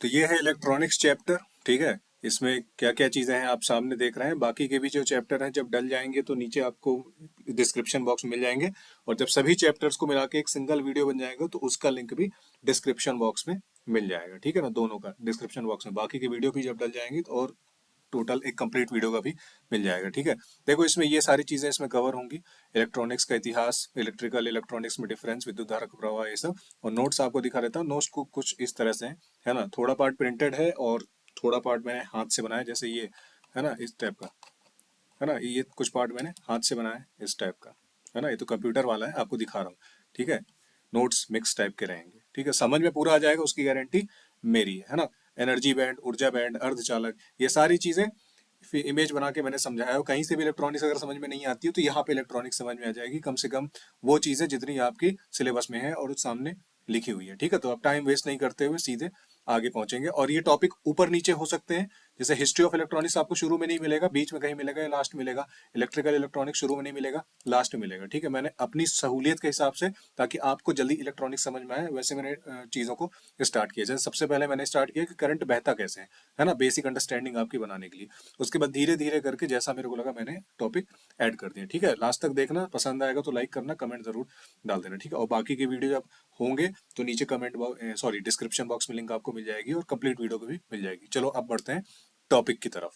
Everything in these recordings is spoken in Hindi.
तो ये है इलेक्ट्रॉनिक्स चैप्टर। ठीक है, इसमें क्या क्या चीजें हैं आप सामने देख रहे हैं। बाकी के भी जो चैप्टर हैं जब डल जाएंगे तो नीचे आपको डिस्क्रिप्शन बॉक्स मिल जाएंगे, और जब सभी चैप्टर्स को मिला के एक सिंगल वीडियो बन जाएगा तो उसका लिंक भी डिस्क्रिप्शन बॉक्स में मिल जाएगा। ठीक है ना, दोनों का डिस्क्रिप्शन बॉक्स में, बाकी की वीडियो भी जब डल जाएंगी तो और टोटल एक कंप्लीट वीडियो का भी मिल जाएगा। ठीक है, देखो इसमें ये सारी चीजें इसमें कवर होंगी, इलेक्ट्रॉनिक्स का इतिहास, इलेक्ट्रिकल इलेक्ट्रॉनिक्स में डिफरेंस, विद्युत धारा का प्रवाह, ये सब। और नोट्स आपको दिखा देता हूँ, नोट्स को कुछ इस तरह से है ना, थोड़ा पार्ट प्रिंटेड है और थोड़ा पार्ट मैंने हाथ से बनाया, जैसे ये है ना इस टाइप का, है ना, ये कुछ पार्ट मैंने हाथ से बनाया है इस टाइप का, है ना, ये तो कंप्यूटर वाला है आपको दिखा रहा हूँ। ठीक है, नोट्स मिक्स टाइप के रहेंगे। ठीक है, समझ में पूरा आ जाएगा उसकी गारंटी मेरी है ना। एनर्जी बैंड, ऊर्जा बैंड, अर्धचालक, ये सारी चीजें फिर इमेज बना के मैंने समझाया है। कहीं से भी इलेक्ट्रॉनिक्स अगर समझ में नहीं आती है तो यहाँ पे इलेक्ट्रॉनिक्स समझ में आ जाएगी, कम से कम वो चीजें जितनी आपकी सिलेबस में है और सामने लिखी हुई है। ठीक है, तो आप टाइम वेस्ट नहीं करते हुए सीधे आगे पहुंचेंगे। और ये टॉपिक ऊपर नीचे हो सकते हैं, जैसे हिस्ट्री ऑफ इलेक्ट्रॉनिक्स आपको शुरू में नहीं मिलेगा, बीच में कहीं मिलेगा या लास्ट मिलेगा। इलेक्ट्रिकल इलेक्ट्रॉनिक्स शुरू में नहीं मिलेगा, लास्ट में मिलेगा। ठीक है, मैंने अपनी सहूलियत के हिसाब से, ताकि आपको जल्दी इलेक्ट्रॉनिक्स समझ में आए, वैसे मैंने चीजों को स्टार्ट किया। जैसे सबसे पहले मैंने स्टार्ट किया कि करंट बहता कैसे है ना, बेसिक अंडरस्टैंडिंग आपकी बनाने के लिए। उसके बाद धीरे धीरे करके जैसा मेरे को लगा मैंने टॉपिक ऐड कर दिया। ठीक है, लास्ट तक देखना, पसंद आएगा तो लाइक करना, कमेंट जरूर डाल देना। ठीक है, और बाकी की वीडियो जब होंगे तो नीचे comment box, sorry, description box में लिंक आपको मिल जाएगी और कंप्लीट वीडियो को भी मिल जाएगी। चलो अब बढ़ते हैं टॉपिक की तरफ।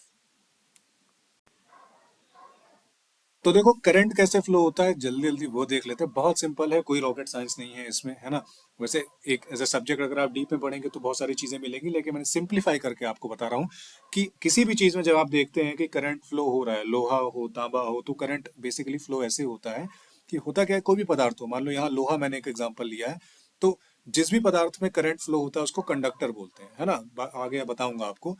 तो देखो करंट कैसे फ्लो होता है, जल्दी जल्दी वो देख लेते हैं। बहुत सिंपल है, कोई रॉकेट साइंस नहीं है इसमें, है ना। वैसे एक एज ए सब्जेक्ट अगर आप डीप में पढ़ेंगे तो बहुत सारी चीजें मिलेंगी, लेकिन मैंने सिंप्लीफाई करके आपको बता रहा हूँ कि किसी भी चीज में जब आप देखते हैं कि करंट फ्लो हो रहा है, लोहा हो तांबा हो, तो करंट बेसिकली फ्लो ऐसे होता है कि होता क्या है, कोई भी पदार्थ हो, मान लो यहाँ लोहा मैंने एक एग्जाम्पल लिया है, तो जिस भी पदार्थ में करंट फ्लो होता है उसको कंडक्टर बोलते हैं, है ना। आगे बताऊंगा आपको।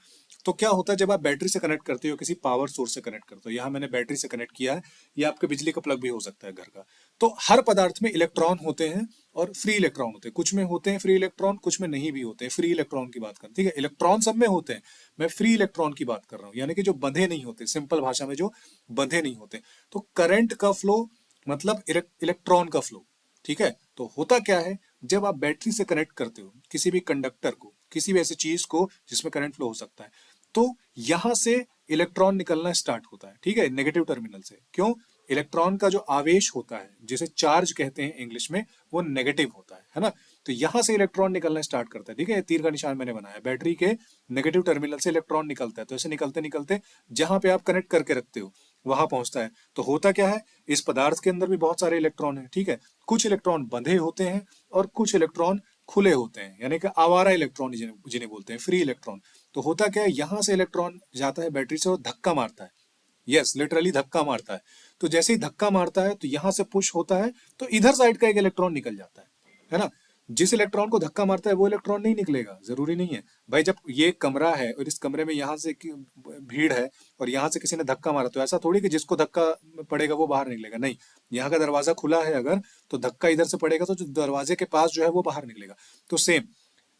तो क्या होता है जब आप बैटरी से कनेक्ट करते हो, किसी पावर सोर्स से कनेक्ट करते हो, यहाँ मैंने बैटरी से कनेक्ट किया है, ये आपके बिजली का प्लग भी हो सकता है घर का। तो हर पदार्थ में इलेक्ट्रॉन होते हैं और फ्री इलेक्ट्रॉन होते हैं। कुछ में होते हैं फ्री इलेक्ट्रॉन, कुछ में नहीं भी होते हैं। फ्री इलेक्ट्रॉन की बात करें, ठीक है, इलेक्ट्रॉन सब में होते हैं, मैं फ्री इलेक्ट्रॉन की बात कर रहा हूँ, यानी कि जो बंधे नहीं होते, सिंपल भाषा में जो बंधे नहीं होते। तो करंट का फ्लो मतलब इलेक्ट्रॉन का फ्लो। ठीक है, तो होता क्या है, जब आप बैटरी से कनेक्ट करते हो किसी भी कंडक्टर को, किसी भी ऐसी चीज को जिसमें करंट फ्लो हो सकता है, तो यहां से इलेक्ट्रॉन निकलना स्टार्ट होता है। ठीक है, नेगेटिव टर्मिनल से। क्यों? इलेक्ट्रॉन का जो आवेश होता है, जिसे चार्ज कहते हैं इंग्लिश में, वो नेगेटिव होता है ना। तो यहां से इलेक्ट्रॉन निकलना स्टार्ट करता है। ठीक है, ये तीर का निशान मैंने बनाया, बैटरी के नेगेटिव टर्मिनल से इलेक्ट्रॉन निकलता है। तो ऐसे निकलते निकलते जहां पे आप कनेक्ट करके रखते हो वहां पहुंचता है। तो होता क्या है, इस पदार्थ के अंदर भी बहुत सारे इलेक्ट्रॉन है। ठीक है, कुछ इलेक्ट्रॉन बंधे होते हैं और कुछ इलेक्ट्रॉन खुले होते हैं, यानी कि आवारा इलेक्ट्रॉन जिन्हें जिन्हें बोलते हैं, फ्री इलेक्ट्रॉन। तो होता क्या है, यहां से इलेक्ट्रॉन जाता है बैटरी से और धक्का मारता है। यस, लिटरली धक्का मारता है। तो जैसे ही धक्का मारता है तो यहां से पुश होता है, तो इधर साइड का एक इलेक्ट्रॉन निकल जाता है ना। जिस इलेक्ट्रॉन को धक्का मारता है वो इलेक्ट्रॉन नहीं निकलेगा, जरूरी नहीं है भाई। जब ये कमरा है और इस कमरे में यहाँ से भीड़ है और यहाँ से किसी ने धक्का मारा, तो ऐसा थोड़ी कि जिसको धक्का पड़ेगा वो बाहर निकलेगा, नहीं। यहाँ का दरवाजा खुला है अगर, तो धक्का इधर से पड़ेगा तो जो दरवाजे के पास जो है वो बाहर निकलेगा। तो सेम,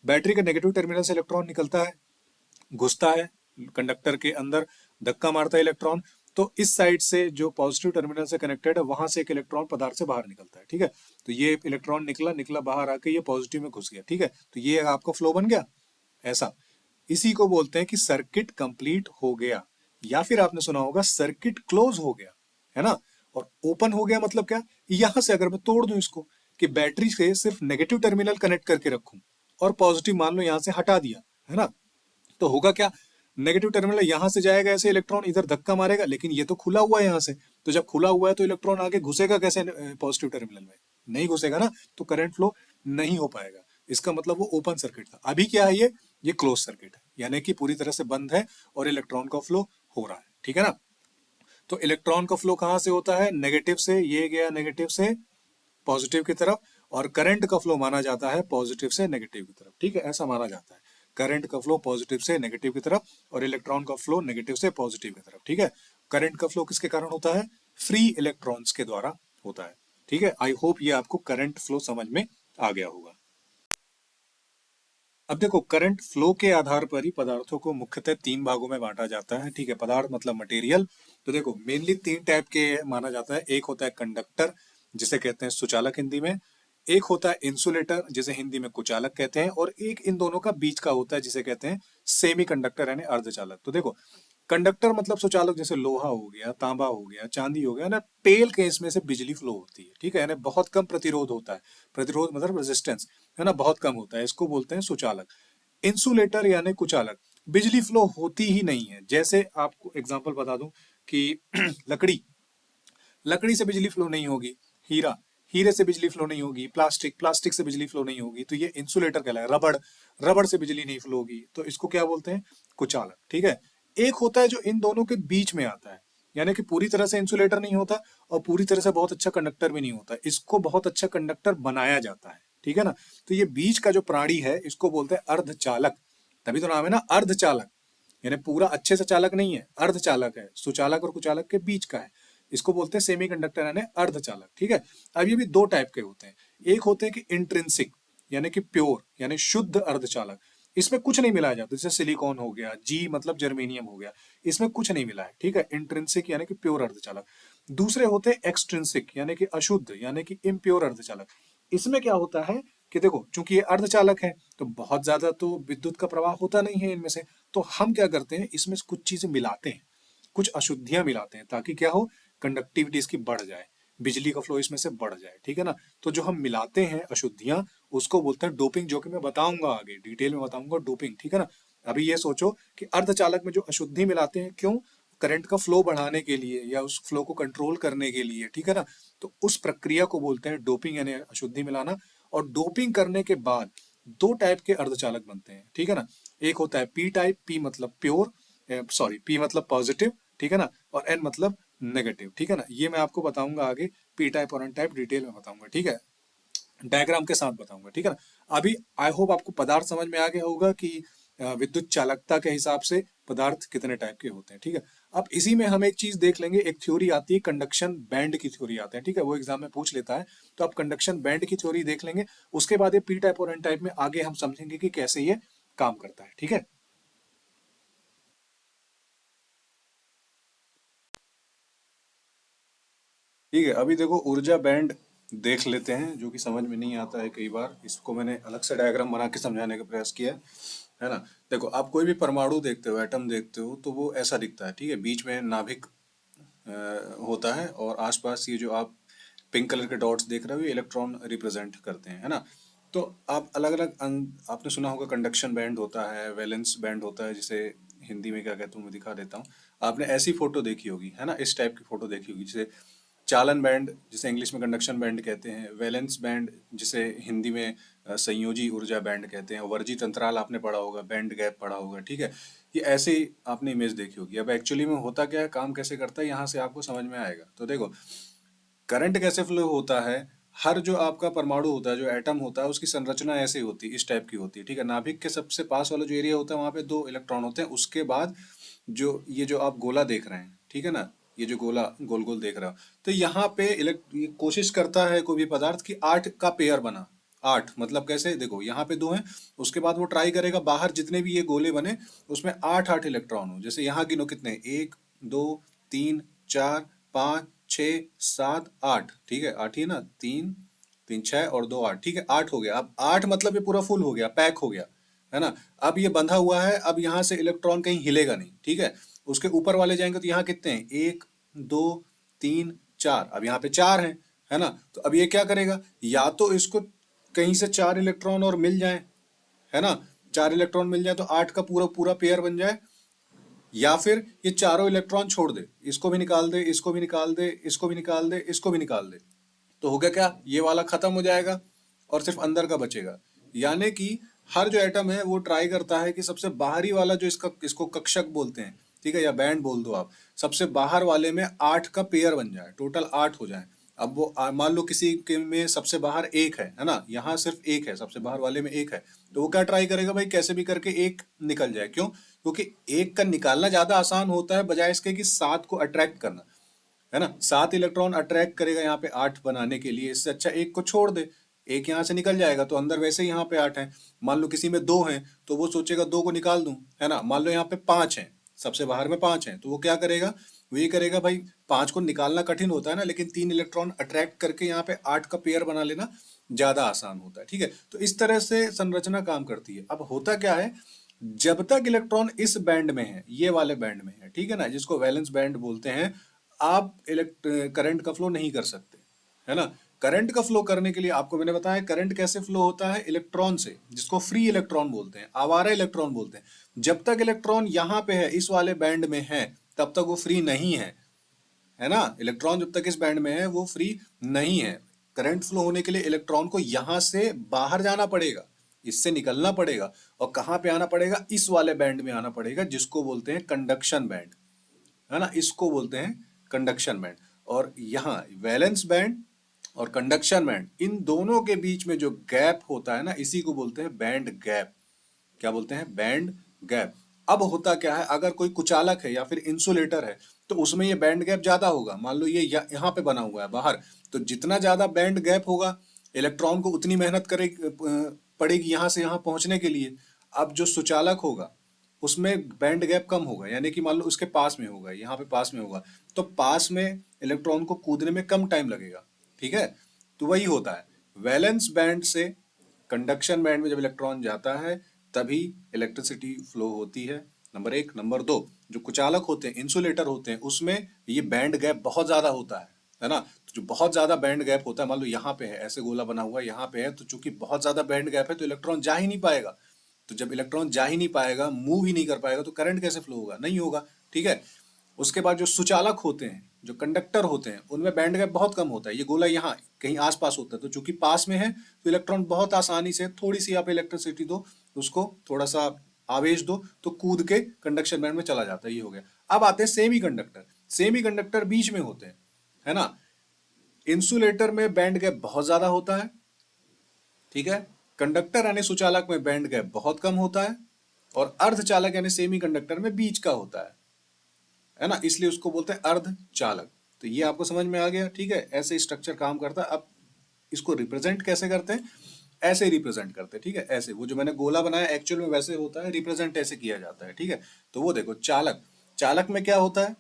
बैटरी के नेगेटिव टर्मिनल से इलेक्ट्रॉन निकलता है, घुसता है कंडक्टर के अंदर, धक्का मारता है इलेक्ट्रॉन, तो इस साइड से जो पॉजिटिव टर्मिनल से कनेक्टेड है वहां से एक इलेक्ट्रॉन पदार्थ से बाहर निकलता है। ठीक है, तो ये इलेक्ट्रॉन निकला निकला बाहर आके ये पॉजिटिव में घुस गया। ठीक है, तो ये आपका फ्लो बन गया ऐसा। इसी को बोलते हैं कि सर्किट कंप्लीट हो गया, या फिर आपने सुना होगा सर्किट क्लोज हो गया, है ना। और ओपन हो गया मतलब क्या, यहां से अगर मैं तोड़ दूं इसको, कि बैटरी से सिर्फ नेगेटिव टर्मिनल कनेक्ट करके रखूं और पॉजिटिव मान लो यहां से हटा दिया, है ना, तो होगा क्या, नेगेटिव टर्मिनल यहां से जाएगा ऐसे, इलेक्ट्रॉन इधर धक्का मारेगा, लेकिन ये तो खुला हुआ है यहां से। तो जब खुला हुआ है तो इलेक्ट्रॉन आगे घुसेगा कैसे पॉजिटिव टर्मिनल में, नहीं घुसेगा ना, तो करंट फ्लो नहीं हो पाएगा। इसका मतलब वो ओपन सर्किट था। अभी क्या है, ये क्लोज सर्किट है, यानी कि पूरी तरह से बंद है और इलेक्ट्रॉन का फ्लो हो रहा है। ठीक है ना। तो इलेक्ट्रॉन का फ्लो कहां से होता है, नेगेटिव से, ये गया नेगेटिव से पॉजिटिव की तरफ, और करंट का फ्लो माना जाता है पॉजिटिव से नेगेटिव की तरफ। ठीक है, ऐसा माना जाता है, करंट का फ्लो पॉजिटिव से नेगेटिव की तरफ और इलेक्ट्रॉन का फ्लो नेगेटिव से पॉजिटिव की तरफ। ठीक है, करंट का फ्लो किसके कारण होता है, फ्री इलेक्ट्रॉन्स के द्वारा होता है। ठीक है, आई होप ये आपको करंट फ्लो समझ में आ गया होगा। अब देखो, करंट फ्लो के आधार पर ही पदार्थों को मुख्यतः तीन भागों में बांटा जाता है। ठीक है, पदार्थ मतलब मटेरियल। तो देखो मेनली तीन टाइप के माना जाता है। एक होता है कंडक्टर, जिसे कहते हैं सुचालक हिंदी में। एक होता है इंसुलेटर जिसे हिंदी में कुचालक कहते हैं, और एक इन दोनों का बीच का होता है जिसे कहते हैं सेमी कंडक्टर यानी अर्धचालक। तो देखो, कंडक्टर मतलब सुचालक, जैसे लोहा हो गया, तांबा हो गया, चांदी हो गया ना, पेल के इसमें से बिजली फ्लो होती है, ठीक है, यानी बहुत कम प्रतिरोध होता है। प्रतिरोध मतलब रेजिस्टेंस, है ना, बहुत कम होता है, इसको बोलते हैं सुचालक। इंसुलेटर यानी कुचालक, बिजली फ्लो होती ही नहीं है। जैसे आपको एग्जांपल बता दूं कि लकड़ी, लकड़ी से बिजली फ्लो नहीं होगी। हीरा, हीरे से बिजली फ्लो नहीं होगी। प्लास्टिक, प्लास्टिक से बिजली फ्लो नहीं होगी। तो ये इंसुलेटर कहलाएगा। रबड़, रबड़ से बिजली नहीं फ्लो होगी, तो इसको क्या बोलते हैं, कुचालक, ठीक है। एक होता है जो इन दोनों के बीच में आता है, यानी कि पूरी तरह से इंसुलेटर नहीं होता और पूरी तरह से बहुत अच्छा कंडक्टर भी नहीं होता, इसको बहुत अच्छा कंडक्टर बनाया जाता है, ठीक है ना। तो ये बीच का जो प्राणी है इसको बोलते हैं अर्धचालक, तभी तो नाम है ना अर्धचालक, यानी पूरा अच्छे से चालक नहीं है, अर्धचालक है, सुचालक और कुचालक के बीच का है। इसको बोलते हैं सेमी कंडक्टर यानी अर्धचालक, ठीक है। अब ये भी दो टाइप के होते हैं। एक होते हैं कि इंट्रिंसिक यानी कि प्योर यानी शुद्ध अर्धचालक, इसमें कुछ नहीं मिलाया जाता, जैसे सिलिकॉन हो गया, जी मतलब जर्मेनियम हो गया, इसमें कुछ नहीं मिला है, ठीक है, इंट्रिंसिक यानी कि प्योर अर्धचालक। दूसरे होते हैं एक्सट्रिंसिक यानी कि अशुद्ध यानी कि इम्प्योर अर्धचालक। इसमें क्या होता है कि देखो, चूंकि ये अर्धचालक है तो बहुत ज्यादा तो विद्युत का प्रवाह होता नहीं है इनमें से, तो हम क्या करते हैं, इसमें से कुछ चीजें मिलाते हैं, कुछ अशुद्धियां मिलाते हैं, ताकि क्या हो, कंडक्टिविटी इसकी बढ़ जाए, बिजली का फ्लो इसमें से बढ़ जाए, ठीक है ना। तो जो हम मिलाते हैं अशुद्धियां, उसको बोलते हैं डोपिंग, जो कि मैं बताऊंगा आगे डिटेल में बताऊंगा डोपिंग, ठीक है ना। अभी ये सोचो कि अर्धचालक में जो अशुद्धि मिलाते हैं, क्यों, करंट का फ्लो बढ़ाने के लिए या उस फ्लो को कंट्रोल करने के लिए, ठीक है ना। तो उस प्रक्रिया को बोलते हैं डोपिंग यानी अशुद्धि मिलाना। और डोपिंग करने के बाद दो टाइप के अर्धचालक बनते हैं, ठीक है ना। एक होता है पी टाइप, पी मतलब प्योर, सॉरी पी मतलब पॉजिटिव, ठीक है ना, और एन मतलब नेगेटिव, ठीक है ना। ये मैं आपको बताऊंगा आगे, पी टाइप और एन टाइप डिटेल में बताऊंगा, ठीक है, डायग्राम के साथ बताऊंगा, ठीक है ना। अभी आई होप आपको पदार्थ समझ में आ गया होगा कि विद्युत चालकता के हिसाब से पदार्थ कितने टाइप के होते हैं, ठीक है। अब इसी में हम एक चीज देख लेंगे, एक थ्योरी आती है कंडक्शन बैंड की थ्योरी आती है, ठीक है, वो एग्जाम में पूछ लेता है। तो आप कंडक्शन बैंड की थ्योरी देख लेंगे, उसके बाद ये पी टाइप और एन टाइप में आगे हम समझेंगे कि कैसे ये काम करता है, ठीक है। ठीक है, अभी देखो ऊर्जा बैंड देख लेते हैं, जो कि समझ में नहीं आता है कई बार, इसको मैंने अलग से डायग्राम बना के समझाने का प्रयास किया है ना। देखो, आप कोई भी परमाणु देखते हो, एटम देखते हो, तो वो ऐसा दिखता है, ठीक है, बीच में नाभिक होता है, और आसपास ये जो आप पिंक कलर के डॉट्स देख रहे हो, ये इलेक्ट्रॉन रिप्रेजेंट करते हैं, है ना। तो आप अलग अलग आपने सुना होगा कंडक्शन बैंड होता है, वैलेंस बैंड होता है, जिसे हिंदी में क्या कहते हैं मैं दिखा देता हूँ। आपने ऐसी फोटो देखी होगी, है ना, इस टाइप की फोटो देखी होगी, जिसे चालन बैंड, जिसे इंग्लिश में कंडक्शन बैंड कहते हैं, वैलेंस बैंड जिसे हिंदी में संयोजी ऊर्जा बैंड कहते हैं, वर्जित अंतराल आपने पढ़ा होगा, बैंड गैप पढ़ा होगा, ठीक है। ये ऐसे ही आपने इमेज देखी होगी। अब एक्चुअली में होता क्या है, काम कैसे करता है, यहाँ से आपको समझ में आएगा। तो देखो, करंट कैसे फ्लो होता है, हर जो आपका परमाणु होता है, जो एटम होता है, उसकी संरचना ऐसे होती है, इस टाइप की होती है, ठीक है। नाभिक के सबसे पास वाला जो एरिया होता है, वहां पे दो इलेक्ट्रॉन होते हैं, उसके बाद जो ये जो आप गोला देख रहे हैं, ठीक है ना, ये जो गोला गोल गोल देख रहे हो, तो यहाँ पे ये कोशिश करता है कोई भी पदार्थ की आठ का पेयर बना। आठ मतलब कैसे, देखो यहाँ पे दो हैं, उसके बाद वो ट्राई करेगा बाहर जितने भी ये गोले बने, उसमें आठ आठ इलेक्ट्रॉन हो। जैसे यहाँ गिनो कितने, एक, दो, तीन, चार, पाँच, छ, सात, आठ, ठीक है, आठ ही है ना, तीन, तीन छह और दो आठ, ठीक है, आठ हो गया। अब आठ मतलब ये पूरा फुल हो गया, पैक हो गया, है ना। अब ये बंधा हुआ है, अब यहाँ से इलेक्ट्रॉन कहीं हिलेगा नहीं, ठीक है। उसके ऊपर वाले जाएंगे तो यहाँ कितने हैं, एक, दो, तीन, चार, अब यहाँ पे चार हैं, है ना। तो अब ये क्या करेगा, या तो इसको कहीं से चार इलेक्ट्रॉन और मिल जाए, है ना, चार इलेक्ट्रॉन मिल जाए तो आठ का पूरा पूरा पेयर बन जाए, या फिर ये चारों इलेक्ट्रॉन छोड़ दे, इसको भी निकाल दे, इसको भी निकाल दे, इसको भी निकाल दे, इसको भी निकाल दे, तो हो गया क्या, ये वाला खत्म हो जाएगा और सिर्फ अंदर का बचेगा। यानी कि हर जो एटम है वो ट्राई करता है कि सबसे बाहरी वाला जो इसका, इसको कक्षक बोलते हैं, ठीक है, या बैंड बोल दो आप, सबसे बाहर वाले में आठ का पेयर बन जाए, टोटल आठ हो जाए। अब वो मान लो किसी के में सबसे बाहर एक है ना, यहाँ सिर्फ एक है, सबसे बाहर वाले में एक है, तो वो क्या ट्राई करेगा भाई, कैसे भी करके एक निकल जाए। क्यों, क्योंकि एक का निकालना ज्यादा आसान होता है बजाय इसके कि सात को अट्रैक्ट करना, है ना। सात इलेक्ट्रॉन अट्रैक्ट करेगा यहाँ पे आठ बनाने के लिए, इससे अच्छा एक को छोड़ दे, एक यहाँ से निकल जाएगा, तो अंदर वैसे ही यहाँ पे आठ है। मान लो किसी में दो हैं तो वो सोचेगा दो को निकाल दूं, है ना। मान लो यहाँ पे पांच हैं, सबसे बाहर में पांच हैं, तो वो क्या करेगा, वो ये करेगा भाई, पांच को निकालना कठिन होता है ना, लेकिन तीन इलेक्ट्रॉन अट्रैक्ट करके यहाँ पे आठ का पेयर बना लेना ज्यादा आसान होता है। ठीक है, तो इस तरह से संरचना काम करती है। अब होता क्या है, जब तक इलेक्ट्रॉन इस बैंड में है, ये वाले बैंड में है, ठीक है ना, जिसको वैलेंस बैंड बोलते हैं, आप करंट का फ्लो नहीं कर सकते, है ना। करंट का फ्लो करने के लिए आपको मैंने बताया करंट कैसे फ्लो होता है, इलेक्ट्रॉन से, जिसको फ्री इलेक्ट्रॉन बोलते हैं, आवारा इलेक्ट्रॉन बोलते हैं। जब तक इलेक्ट्रॉन यहाँ पे है, इस वाले बैंड में है, तब तक वो फ्री नहीं है ना। इलेक्ट्रॉन जब तक इस बैंड में है वो फ्री नहीं है। करंट फ्लो होने के लिए इलेक्ट्रॉन को यहां से बाहर जाना पड़ेगा, इससे निकलना पड़ेगा, और कहाँ पे आना पड़ेगा, इस वाले बैंड में आना पड़ेगा, जिसको बोलते हैं कंडक्शन बैंड, है ना, इसको बोलते हैं कंडक्शन बैंड। और यहाँ वैलेंस बैंड और कंडक्शन बैंड, इन दोनों के बीच में जो गैप होता है ना, इसी को बोलते हैं बैंड गैप। क्या बोलते हैं, बैंड गैप। अब होता क्या है, अगर कोई कुचालक है या फिर इंसुलेटर है, तो उसमें ये बैंड गैप ज्यादा होगा। मान लो ये यहाँ पे बना हुआ है बाहर, तो जितना ज्यादा बैंड गैप होगा, इलेक्ट्रॉन को उतनी मेहनत पड़ेगी यहाँ से यहाँ पहुंचने के लिए। अब जो सुचालक होगा उसमें बैंड गैप कम होगा, यानी कि मान लो उसके पास में होगा, यहाँ पे पास में होगा, तो पास में इलेक्ट्रॉन को कूदने में कम टाइम लगेगा। ठीक है, तो वही होता है, वैलेंस बैंड से कंडक्शन बैंड में जब इलेक्ट्रॉन जाता है, तभी इलेक्ट्रिसिटी फ्लो होती है। नंबर एक। नंबर दो, जो कुचालक होते हैं, इंसुलेटर होते हैं, उसमें ये बैंड गैप बहुत ज्यादा होता है ना। तो जो बहुत ज्यादा बैंड गैप होता है, मान लो यहाँ पे है, ऐसे गोला बना हुआ यहाँ पे है, तो चूंकि बहुत ज्यादा बैंड गैप है, तो इलेक्ट्रॉन जा ही नहीं पाएगा। तो जब इलेक्ट्रॉन जा ही नहीं पाएगा, मूव ही नहीं कर पाएगा, तो करंट कैसे फ्लो होगा, नहीं होगा। ठीक है, उसके बाद जो सुचालक होते हैं, जो कंडक्टर होते हैं, उनमें बैंड गैप बहुत कम होता है। ये गोला यहाँ कहीं आसपास होता है, तो चूंकि पास में है, तो इलेक्ट्रॉन बहुत आसानी से, थोड़ी सी आप इलेक्ट्रिसिटी दो उसको, थोड़ा सा आवेश दो, तो कूद के कंडक्शन बैंड में चला जाता है। ये हो गया। अब आते हैं सेमी कंडक्टर। सेमी कंडक्टर बीच में होते हैं, है ना। इंसुलेटर में बैंड गैप बहुत ज्यादा होता है, ठीक है। कंडक्टर यानी सुचालक में बैंड गैप बहुत कम होता है, और अर्धचालक यानी सेमी कंडक्टर में बीच का होता है ना, इसलिए उसको बोलते हैं अर्धचालक। तो ये आपको समझ में आ गया, ठीक है, ऐसे स्ट्रक्चर काम करता है। अब इसको रिप्रेजेंट कैसे करते हैं, ऐसे ही रिप्रेजेंट करते हैं, ठीक है, ऐसे। वो जो मैंने गोला बनाया एक्चुअल में वैसे होता है, रिप्रेजेंट ऐसे किया जाता है, ठीक है। तो वो देखो, चालक, चालक में क्या होता है,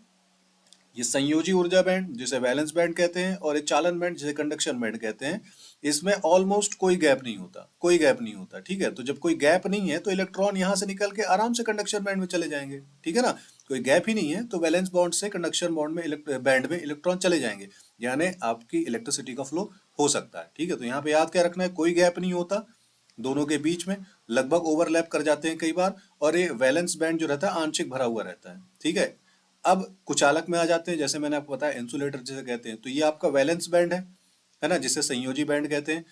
ये संयोजी ऊर्जा बैंड जिसे वैलेंस बैंड कहते हैं, और ये चालन बैंड जिसे कंडक्शन बैंड कहते हैं। इसमें ऑलमोस्ट कोई गैप नहीं होता, कोई गैप नहीं होता, ठीक है। तो जब कोई गैप नहीं है, तो इलेक्ट्रॉन यहां से निकल के आराम से कंडक्शन बैंड में चले जाएंगे, ठीक है ना। कोई गैप ही नहीं है, तो वैलेंस बॉन्ड से कंडक्शन बॉन्ड में बैंड में इलेक्ट्रॉन चले जाएंगे, यानी आपकी इलेक्ट्रिसिटी का फ्लो हो सकता है, ठीक है। तो यहाँ पे याद क्या रखना है, कोई गैप नहीं होता दोनों के बीच में, लगभग ओवरलैप कर जाते हैं कई बार, और ये वैलेंस बैंड जो रहता है आंशिक भरा हुआ रहता है, ठीक है। अब कुचालक में आ जाते हैं, जैसे मैंने आपको बताया इंसुलेटर जिसे कहते हैं, तो ये आपका वैलेंस बैंड है ना, जिसे संयोजी बैंड कहते हैं।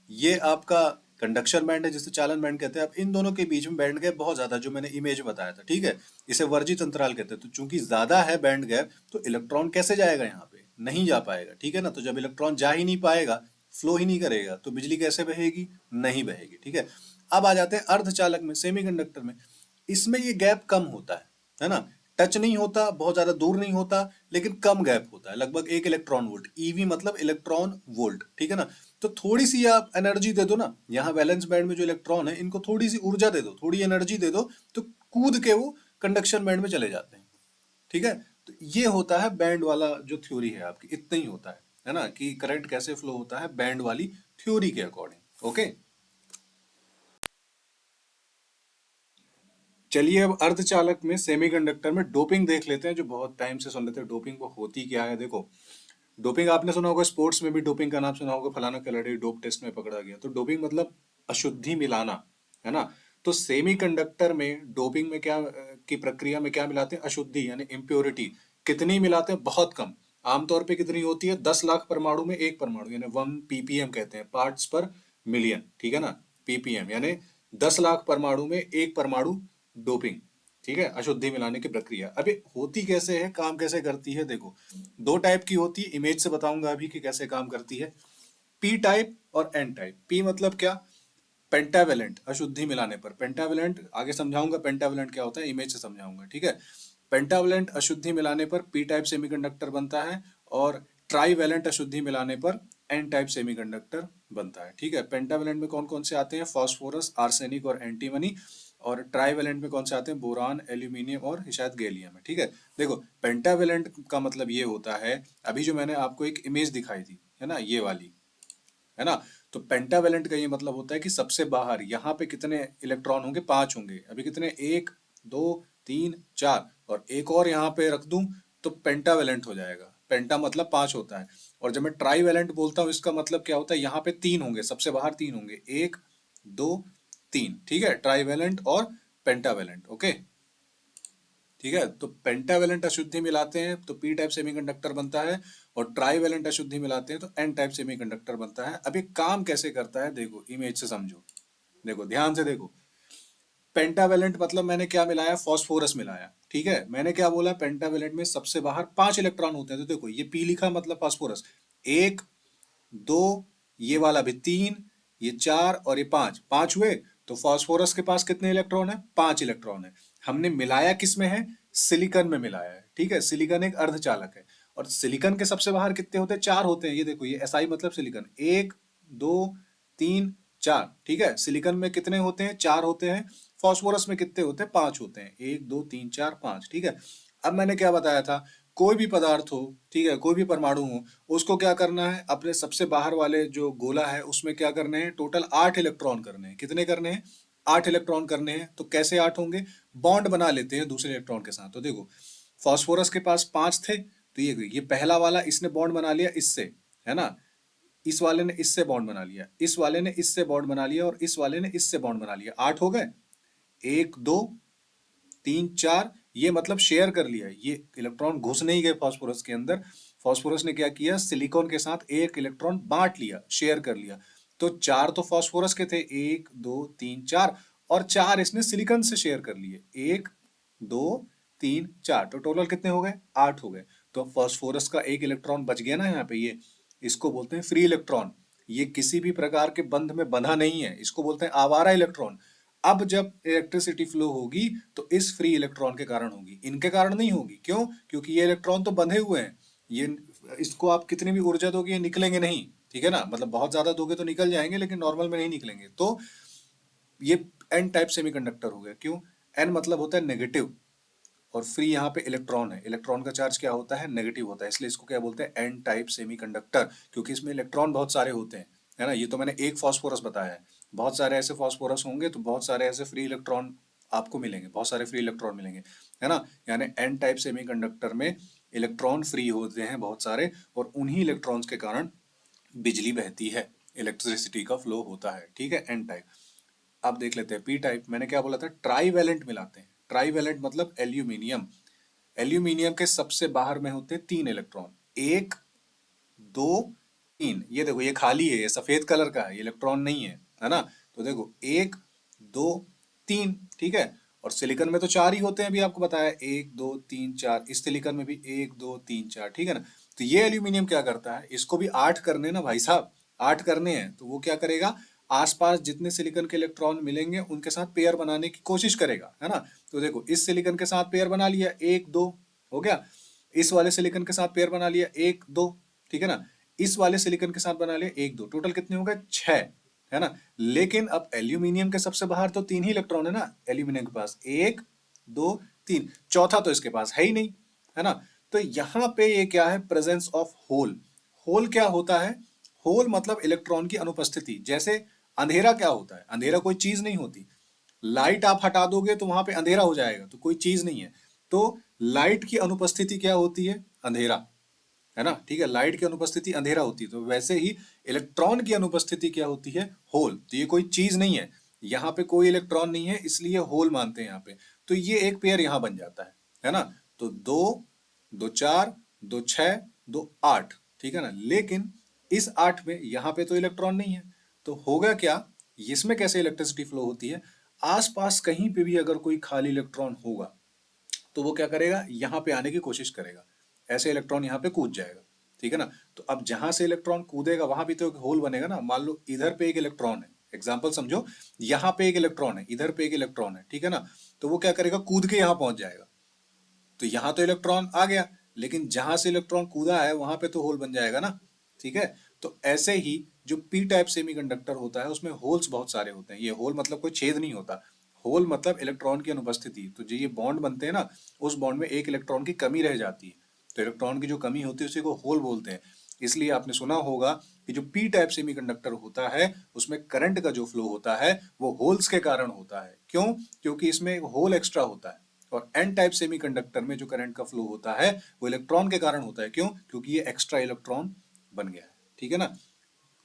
ये आपका कंडक्शन बैंड है, जिसे चालन बैंड कहते हैं। अब इन दोनों के बीच में बैंड गैप बहुत ज्यादा, जो मैंने इमेज बताया था, ठीक है। इसे वर्जित अंतराल कहते हैं। तो चूंकि ज्यादा है बैंड गैप, तो इलेक्ट्रॉन कैसे जाएगा, यहाँ पे नहीं जा पाएगा, ठीक है ना। तो जब इलेक्ट्रॉन जा ही नहीं पाएगा, फ्लो ही नहीं करेगा, तो बिजली कैसे बहेगी, नहीं बहेगी, ठीक है। अब आ जाते हैं अर्धचालक में, सेमीकंडक्टर में। इसमें ये गैप कम होता है ना। टच नहीं होता, बहुत ज्यादा दूर नहीं होता, लेकिन कम गैप होता है, लगभग 1 इलेक्ट्रॉन वोल्ट। ईवी मतलब इलेक्ट्रॉन वोल्ट, ठीक है ना। तो थोड़ी सी आप एनर्जी दे दो ना, यहाँ वैलेंस बैंड में जो इलेक्ट्रॉन है, इनको थोड़ी सी ऊर्जा दे दो, थोड़ी एनर्जी दे दो, तो कूद के वो कंडक्शन बैंड में चले जाते हैं, ठीक है। तो ये होता है बैंड वाला जो थ्योरी है आपकी, इतना ही होता है ना, कि करंट कैसे फ्लो होता है बैंड वाली थ्योरी के अकॉर्डिंग। ओके, चलिए अब अर्धचालक में, सेमीकंडक्टर में डोपिंग देख लेते हैं, जो बहुत टाइम से सुन लेते हैं डोपिंग वो होती क्या है। देखो, डोपिंग आपने सुना होगा, स्पोर्ट्स में भी डोपिंग का नाम सुना होगा, फलाना खिलाड़ी डोप टेस्ट में पकड़ा गया। तो डोपिंग मतलब अशुद्धि मिलाना, है ना। तो सेमीकंडक्टर में डोपिंग में क्या की प्रक्रिया में क्या मिलाते हैं, अशुद्धि यानी इम्प्योरिटी। कितनी मिलाते हैं, बहुत कम। आमतौर पे कितनी होती है, 10 लाख परमाणु में एक परमाणु, यानी 1 ppm कहते हैं, पार्ट्स पर मिलियन, ठीक है ना। ppm यानी 10 लाख परमाणु में एक परमाणु डोपिंग, ठीक है, अशुद्धि मिलाने की प्रक्रिया। अभी होती कैसे है, काम कैसे करती है, देखो, दो टाइप की होती है, इमेज से बताऊंगा अभी कि कैसे काम करती है। पी टाइप और एन टाइप। पी मतलब क्या, पेंटावेलेंट, अशुद्धि मिलाने पर पेंटावेलेंट, आगे समझाऊंगा पेंटावेलेंट क्या होता है, इमेज से समझाऊंगा, ठीक है। पेंटावेलेंट अशुद्धि मिलाने पर पी टाइप सेमीकंडक्टर बनता है, और ट्राईवेलेंट अशुद्धि मिलाने पर एन टाइप सेमीकंडक्टर बनता है, ठीक है। पेंटावेलेंट में कौन कौन से आते हैं, फास्फोरस, आर्सेनिक और एंटीमनी। और ट्राईवेलेंट में कौन से आते हैं, बोरान, एल्यूमिनियम और शायद गैलियम है, ठीक है। देखो, पेंटावेलेंट का मतलब ये होता है, अभी जो मैंने आपको एक इमेज दिखाई थी, है ना, ये वाली, है ना। तो पेंटावेलेंट का ये मतलब होता है कि सबसे बाहर यहाँ पे कितने इलेक्ट्रॉन होंगे, 5 होंगे। अभी कितने, 1 2 3 4, और एक और यहाँ पे रख दूं तो पेंटावेलेंट हो जाएगा। पेंटा मतलब 5 होता है। और जब मैं ट्राईवेलेंट बोलता हूँ इसका मतलब क्या होता है, यहाँ पे 3 होंगे, सबसे बाहर 3 होंगे, 1 2 3, ठीक है, ट्राईवेलेंट और पेंटावेलेंट। ओके, ठीक है। तो पेंटावेलेंट अशुद्धि मिलाते हैं तो पी टाइप सेमीकंडक्टर बनता है, और ट्राईवेलेंट अशुद्धि मिलाते हैं तो एन टाइप सेमीकंडक्टर बनता है। अब ये काम कैसे करता है देखो, इमेज से समझो, देखो ध्यान से देखो। पेंटावेलेंट मतलब मैंने क्या मिलाया, फॉस्फोरस मिलाया, ठीक है। मैंने क्या बोला, पेंटावेलेंट में सबसे बाहर 5 इलेक्ट्रॉन होते हैं, तो देखो ये पी लिखा मतलब फॉस्फोरस, 1 2, ये वाला भी 3, ये 4 और ये 5, 5 हुए। तो फास्फोरस के पास कितने इलेक्ट्रॉन है, 5 इलेक्ट्रॉन है। हमने मिलाया किस में है, सिलिकॉन में मिलाया है, ठीक है। सिलिकॉन एक अर्धचालक है, और सिलिकॉन के सबसे बाहर कितने होते हैं, 4 होते हैं। ये देखो, ये एसआई मतलब सिलिकॉन, 1 2 3 4, ठीक है। सिलिकॉन में कितने होते हैं, 4 होते हैं। फास्फोरस में कितने होते हैं, 5 होते हैं, 1 2 3 4 5, ठीक है। अब मैंने क्या बताया था, कोई भी पदार्थ हो, ठीक है, कोई भी परमाणु हो, उसको क्या करना है, अपने सबसे बाहर वाले जो गोला है उसमें क्या करने हैं, टोटल 8 इलेक्ट्रॉन करने हैं। कितने करने हैं, 8 इलेक्ट्रॉन करने हैं। तो कैसे 8 होंगे, बॉन्ड बना लेते हैं दूसरे इलेक्ट्रॉन के साथ। तो देखो, फास्फोरस के पास 5 थे, तो ये पहला वाला इसने बॉन्ड बना लिया इससे, है ना। इस वाले ने इससे बॉन्ड बना लिया, इस वाले ने इससे बॉन्ड बना लिया, और इस वाले ने इससे बॉन्ड बना लिया, 8 हो गए। 1 2 3 4, ये मतलब शेयर कर लिया, ये इलेक्ट्रॉन घुस नहीं गए फास्फोरस के अंदर। फास्फोरस ने क्या किया, सिलिकॉन के साथ एक इलेक्ट्रॉन बांट लिया, शेयर कर लिया। तो 4 तो फास्फोरस के थे, 1 2 3 4, और 4 इसने सिलिकॉन से शेयर कर लिए, 1 2 3 4, तो टोटल कितने हो गए, 8 हो गए। तो फास्फोरस का एक इलेक्ट्रॉन बच गया ना यहाँ पे, ये इसको बोलते हैं फ्री इलेक्ट्रॉन। ये किसी भी प्रकार के बंध में बंधा नहीं है, इसको बोलते हैं आवारा इलेक्ट्रॉन। अब जब इलेक्ट्रिसिटी फ्लो होगी तो इस फ्री इलेक्ट्रॉन के कारण होगी, इनके कारण नहीं होगी। क्यों, क्योंकि ये इलेक्ट्रॉन तो बंधे हुए हैं। ये, इसको आप कितनी भी ऊर्जा दोगे ये निकलेंगे नहीं, ठीक है ना। मतलब बहुत ज्यादा दोगे तो निकल जाएंगे, लेकिन नॉर्मल में नहीं निकलेंगे। तो ये एन टाइप सेमीकंडक्टर हो गया। क्यों, एन मतलब होता है नेगेटिव, और फ्री यहाँ पे इलेक्ट्रॉन है, इलेक्ट्रॉन का चार्ज क्या होता है, नेगेटिव होता है, इसलिए इसको क्या बोलते हैं, एन टाइप सेमीकंडक्टर। क्योंकि इसमें इलेक्ट्रॉन बहुत सारे होते हैं, है ना। ये तो मैंने एक फास्फोरस बताया है, बहुत सारे ऐसे फास्फोरस होंगे तो बहुत सारे ऐसे फ्री इलेक्ट्रॉन आपको मिलेंगे, बहुत सारे फ्री इलेक्ट्रॉन मिलेंगे, है ना। यानी एन टाइप सेमीकंडक्टर में इलेक्ट्रॉन फ्री होते हैं बहुत सारे, और उन्हीं इलेक्ट्रॉन्स के कारण बिजली बहती है, इलेक्ट्रिसिटी का फ्लो होता है, ठीक है, एन टाइप। अब देख लेते हैं पी टाइप। मैंने क्या बोला था, ट्राईवेलेंट मिलाते हैं। ट्राईवेलेंट मतलब एल्यूमिनियम। एल्यूमिनियम के सबसे बाहर में होते हैं 3 इलेक्ट्रॉन, 1 2 3। ये देखो, ये खाली है, ये सफेद कलर का है, ये इलेक्ट्रॉन नहीं है ना। तो देखो, 1 2 3, ठीक है। और सिलिकॉन में तो 4 ही होते हैं, अभी आपको बताया, 1 2 3 4। इस सिलिकॉन में भी 1 2 3 4, ठीक है ना। तो ये एल्यूमिनियम क्या करता है, इसको भी 8 करने ना भाई साहब, 8 करने हैं। तो वो क्या करेगा, आसपास जितने सिलिकॉन के इलेक्ट्रॉन मिलेंगे उनके साथ पेयर बनाने की कोशिश करेगा, है ना। तो देखो, इस सिलिकॉन के साथ पेयर बना लिया, 1 2 हो गया। इस वाले सिलिकॉन के साथ पेयर बना लिया, 1 2, ठीक है ना। इस वाले सिलिकॉन के साथ बना लिया, 1 2, टोटल कितने हो गए, 6, है ना। लेकिन अब एल्यूमिनियम के सबसे बाहर तो 3 ही इलेक्ट्रॉन है ना एल्यूमिनियम के पास, 1 2 3, चौथा तो इसके पास है ही नहीं, है ना। तो यहाँ पे ये क्या है, प्रेजेंस ऑफ होल। होल क्या होता है, होल मतलब इलेक्ट्रॉन की अनुपस्थिति। जैसे अंधेरा क्या होता है, अंधेरा कोई चीज नहीं होती। लाइट आप हटा दोगे तो वहां पे अंधेरा हो जाएगा, तो कोई चीज नहीं है। तो लाइट की अनुपस्थिति क्या होती है, अंधेरा, है ना, ठीक है। लाइट की अनुपस्थिति अंधेरा होती है, तो वैसे ही इलेक्ट्रॉन की अनुपस्थिति क्या होती है, होल। तो ये कोई चीज नहीं है, यहाँ पे कोई इलेक्ट्रॉन नहीं है, इसलिए होल मानते हैं यहाँ पे। तो ये एक पेयर यहाँ बन जाता है ना। तो 2 2 4 2 6 2 8, ठीक है ना। लेकिन इस 8 में यहाँ पे तो इलेक्ट्रॉन नहीं है, तो होगा क्या, इसमें कैसे इलेक्ट्रिसिटी फ्लो होती है, आसपास कहीं पे भी अगर कोई खाली इलेक्ट्रॉन होगा तो वो क्या करेगा, यहाँ पे आने की कोशिश करेगा, ऐसे इलेक्ट्रॉन यहाँ पे कूद जाएगा, ठीक है ना। तो अब जहां से इलेक्ट्रॉन कूदेगा वहां भी तो एक होल बनेगा ना। मान लो इधर पे एक इलेक्ट्रॉन है, एग्जाम्पल समझो, यहाँ पे एक इलेक्ट्रॉन है, इधर पे एक इलेक्ट्रॉन है, ठीक है ना। तो वो क्या करेगा, कूद के यहाँ पहुंच जाएगा। तो यहाँ तो इलेक्ट्रॉन आ गया, लेकिन जहां से इलेक्ट्रॉन कूदा है वहां पे तो होल बन जाएगा ना, ठीक है। तो ऐसे ही जो पी टाइप सेमीकंडक्टर होता है उसमें होल्स बहुत सारे होते हैं। ये होल मतलब कोई छेद नहीं होता, होल मतलब इलेक्ट्रॉन की अनुपस्थिति। तो जो ये बॉन्ड बनते हैं ना, उस बॉन्ड में एक इलेक्ट्रॉन की कमी रह जाती है, तो इलेक्ट्रॉन की जो कमी होती है उसी को होल बोलते हैं। इसलिए आपने सुना होगा कि जो पी टाइप सेमीकंडक्टर होता है उसमें करंट का जो फ्लो होता है वो होल्स के कारण होता है। क्यों? क्योंकि इसमें होल एक्स्ट्रा होता है। और एन टाइप सेमीकंडक्टर में जो करंट का फ्लो होता है वो इलेक्ट्रॉन के कारण होता है। क्यों? क्योंकि ये एक्स्ट्रा इलेक्ट्रॉन बन गया है। ठीक है ना?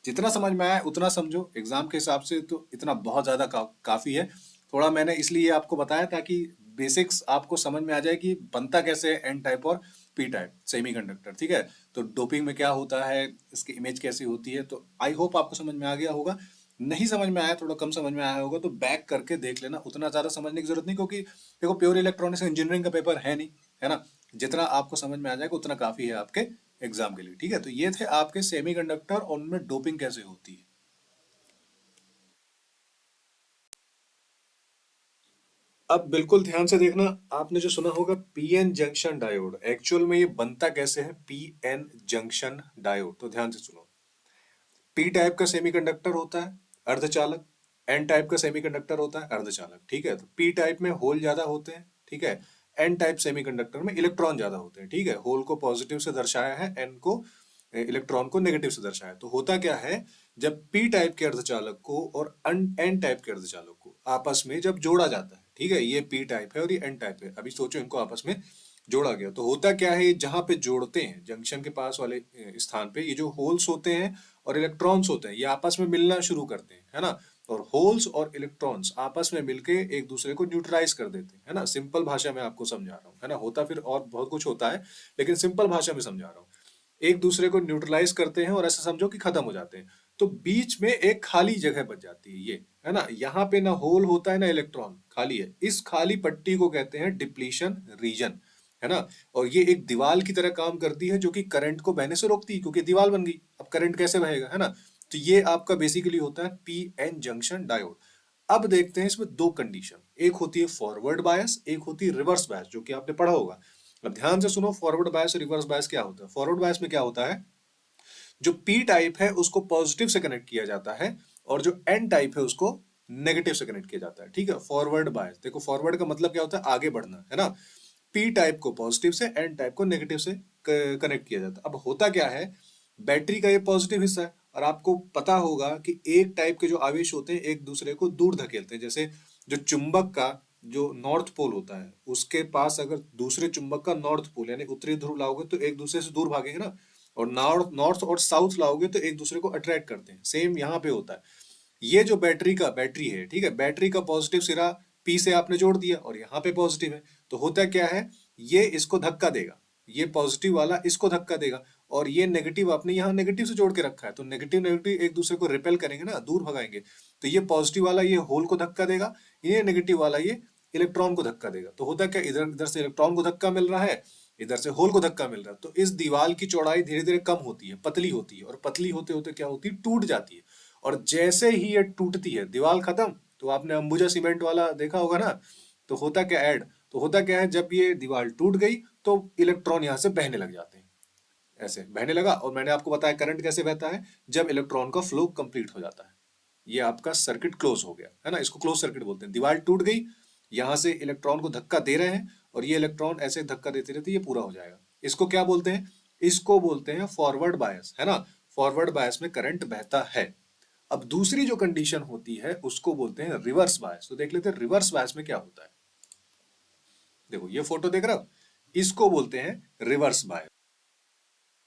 जितना समझ में आया उतना समझो, एग्जाम के हिसाब से तो इतना बहुत ज्यादा काफी है। थोड़ा मैंने इसलिए आपको बताया ताकि बेसिक्स आपको समझ में आ जाए कि बनता कैसे है एन टाइप और पी टाइप सेमीकंडक्टर। ठीक है, तो डोपिंग में क्या होता है, इसकी इमेज कैसी होती है, तो आई होप आपको समझ में आ गया होगा। नहीं समझ में आया, थोड़ा कम समझ में आया होगा तो बैक करके देख लेना, उतना ज्यादा समझने की जरूरत नहीं, क्योंकि देखो प्योर इलेक्ट्रॉनिक्स इंजीनियरिंग का पेपर है नहीं, है ना। जितना आपको समझ में आ जाएगा उतना काफी है आपके एग्जाम के लिए। ठीक है, तो ये थे आपके सेमीकंडक्टर और उनमें डोपिंग कैसे होती है। अब बिल्कुल ध्यान से देखना, आपने जो सुना होगा पीएन जंक्शन डायोड, एक्चुअल में ये बनता कैसे है पीएन जंक्शन डायोड, तो ध्यान से सुनो। पी टाइप का सेमीकंडक्टर होता है अर्धचालक, एन टाइप का सेमीकंडक्टर होता है अर्धचालक। ठीक है, तो पी टाइप में होल ज्यादा होते हैं, ठीक है। एन टाइप सेमीकंडक्टर में इलेक्ट्रॉन ज्यादा होते हैं। ठीक है, होल को पॉजिटिव से दर्शाया है, एन को इलेक्ट्रॉन को नेगेटिव से दर्शाया है। तो होता क्या है, जब पी टाइप के अर्धचालक को और एन टाइप के अर्धचालक को आपस में जब जोड़ा जाता है, ठीक है, ये पी टाइप है और ये एन टाइप है, अभी सोचो इनको आपस में जोड़ा गया, तो होता क्या है, जहां पे जोड़ते हैं जंक्शन के पास वाले स्थान पे, ये जो होल्स होते हैं और इलेक्ट्रॉन्स होते हैं ये आपस में मिलना शुरू करते हैं, है ना। और होल्स और इलेक्ट्रॉन्स आपस में मिलके एक दूसरे को न्यूट्रलाइज कर देते हैं, है ना। सिंपल भाषा में आपको समझा रहा हूँ, है ना, होता फिर और बहुत कुछ होता है, लेकिन सिंपल भाषा में समझा रहा हूँ। एक दूसरे को न्यूट्रलाइज करते हैं और ऐसा समझो कि खत्म हो जाते हैं, तो बीच में एक खाली जगह बच जाती है, ये है ना, यहाँ पे ना होल होता है ना इलेक्ट्रॉन, खाली है। इस खाली पट्टी को कहते हैं डिप्लीशन रीजन, है ना। और ये एक दीवार की तरह काम करती है जो कि करंट को बहने से रोकती है, क्योंकि दीवार बन गई, अब करंट कैसे बहेगा, है ना। तो ये आपका बेसिकली होता है पी एन जंक्शन डायोड। अब देखते हैं इसमें दो कंडीशन, एक होती है फॉरवर्ड बायस, एक होती है रिवर्स बायस, जो कि आपने पढ़ा होगा। अब ध्यान से सुनो, फॉरवर्ड बायस और रिवर्स बायस क्या होता है। फॉरवर्ड बायस में क्या होता है, जो पी टाइप है उसको पॉजिटिव से कनेक्ट किया जाता है और जो एन टाइप है उसको नेगेटिव से कनेक्ट किया जाता है। ठीक है, फॉरवर्ड बायस, देखो फॉरवर्ड का मतलब क्या होता है, आगे बढ़ना, है ना। पी टाइप को पॉजिटिव से, एन टाइप को नेगेटिव से कनेक्ट किया जाता है। अब होता क्या है, बैटरी का ये पॉजिटिव हिस्सा है और आपको पता होगा कि एक टाइप के जो आवेश होते हैं एक दूसरे को दूर धकेलते हैं। जैसे जो चुंबक का जो नॉर्थ पोल होता है उसके पास अगर दूसरे चुंबक का नॉर्थ पोल यानी उत्तरी ध्रुव लाओगे तो एक दूसरे से दूर भागेंगे ना, और नॉर्थ नॉर्थ और साउथ लाओगे तो एक दूसरे को अट्रैक्ट करते हैं। सेम यहाँ पे होता है, ये जो बैटरी है, ठीक है, बैटरी का पॉजिटिव सिरा पी से आपने जोड़ दिया और यहाँ पे पॉजिटिव है, तो होता क्या है, ये इसको धक्का देगा, ये पॉजिटिव वाला इसको धक्का देगा, और ये नेगेटिव आपने यहाँ नेगेटिव से जोड़ के रखा है, तो नेगेटिव नेगेटिव एक दूसरे को रिपेल करेंगे ना, दूर भगाएंगे। तो ये पॉजिटिव वाला ये होल को धक्का देगा, ये नेगेटिव वाला ये इलेक्ट्रॉन को धक्का देगा। तो होता क्या, इधर इधर से इलेक्ट्रॉन को धक्का मिल रहा है, इधर से होल को धक्का मिल रहा है, तो इस दीवार की चौड़ाई धीरे धीरे कम होती है, पतली होती है, और पतली होते होते क्या होती है, टूट जाती है। और जैसे ही ये टूटती है, दीवार खत्म, तो आपने अंबुजा सीमेंट वाला देखा होगा ना, तो होता क्या ऐड, तो होता क्या है, जब ये दीवार टूट गई तो इलेक्ट्रॉन यहाँ से बहने लग जाते हैं, ऐसे बहने लगा। और मैंने आपको बताया करंट कैसे बहता है, जब इलेक्ट्रॉन का फ्लो कंप्लीट हो जाता है। ये आपका सर्किट क्लोज हो गया, है ना, इसको क्लोज सर्किट बोलते हैं। दीवार टूट गई, यहाँ से इलेक्ट्रॉन को धक्का दे रहे हैं और ये इलेक्ट्रॉन ऐसे धक्का देते रहते, ये पूरा हो जाएगा। इसको क्या बोलते हैं, इसको बोलते हैं फॉरवर्ड बायस, है ना। फॉरवर्ड बायस में करंट बहता है। अब दूसरी जो कंडीशन होती है उसको बोलते हैं रिवर्स बायस। तो देख लेते हैं रिवर्स बायस में क्या होता है। देखो ये फोटो देख रहा हो, इसको बोलते हैं रिवर्स बायस।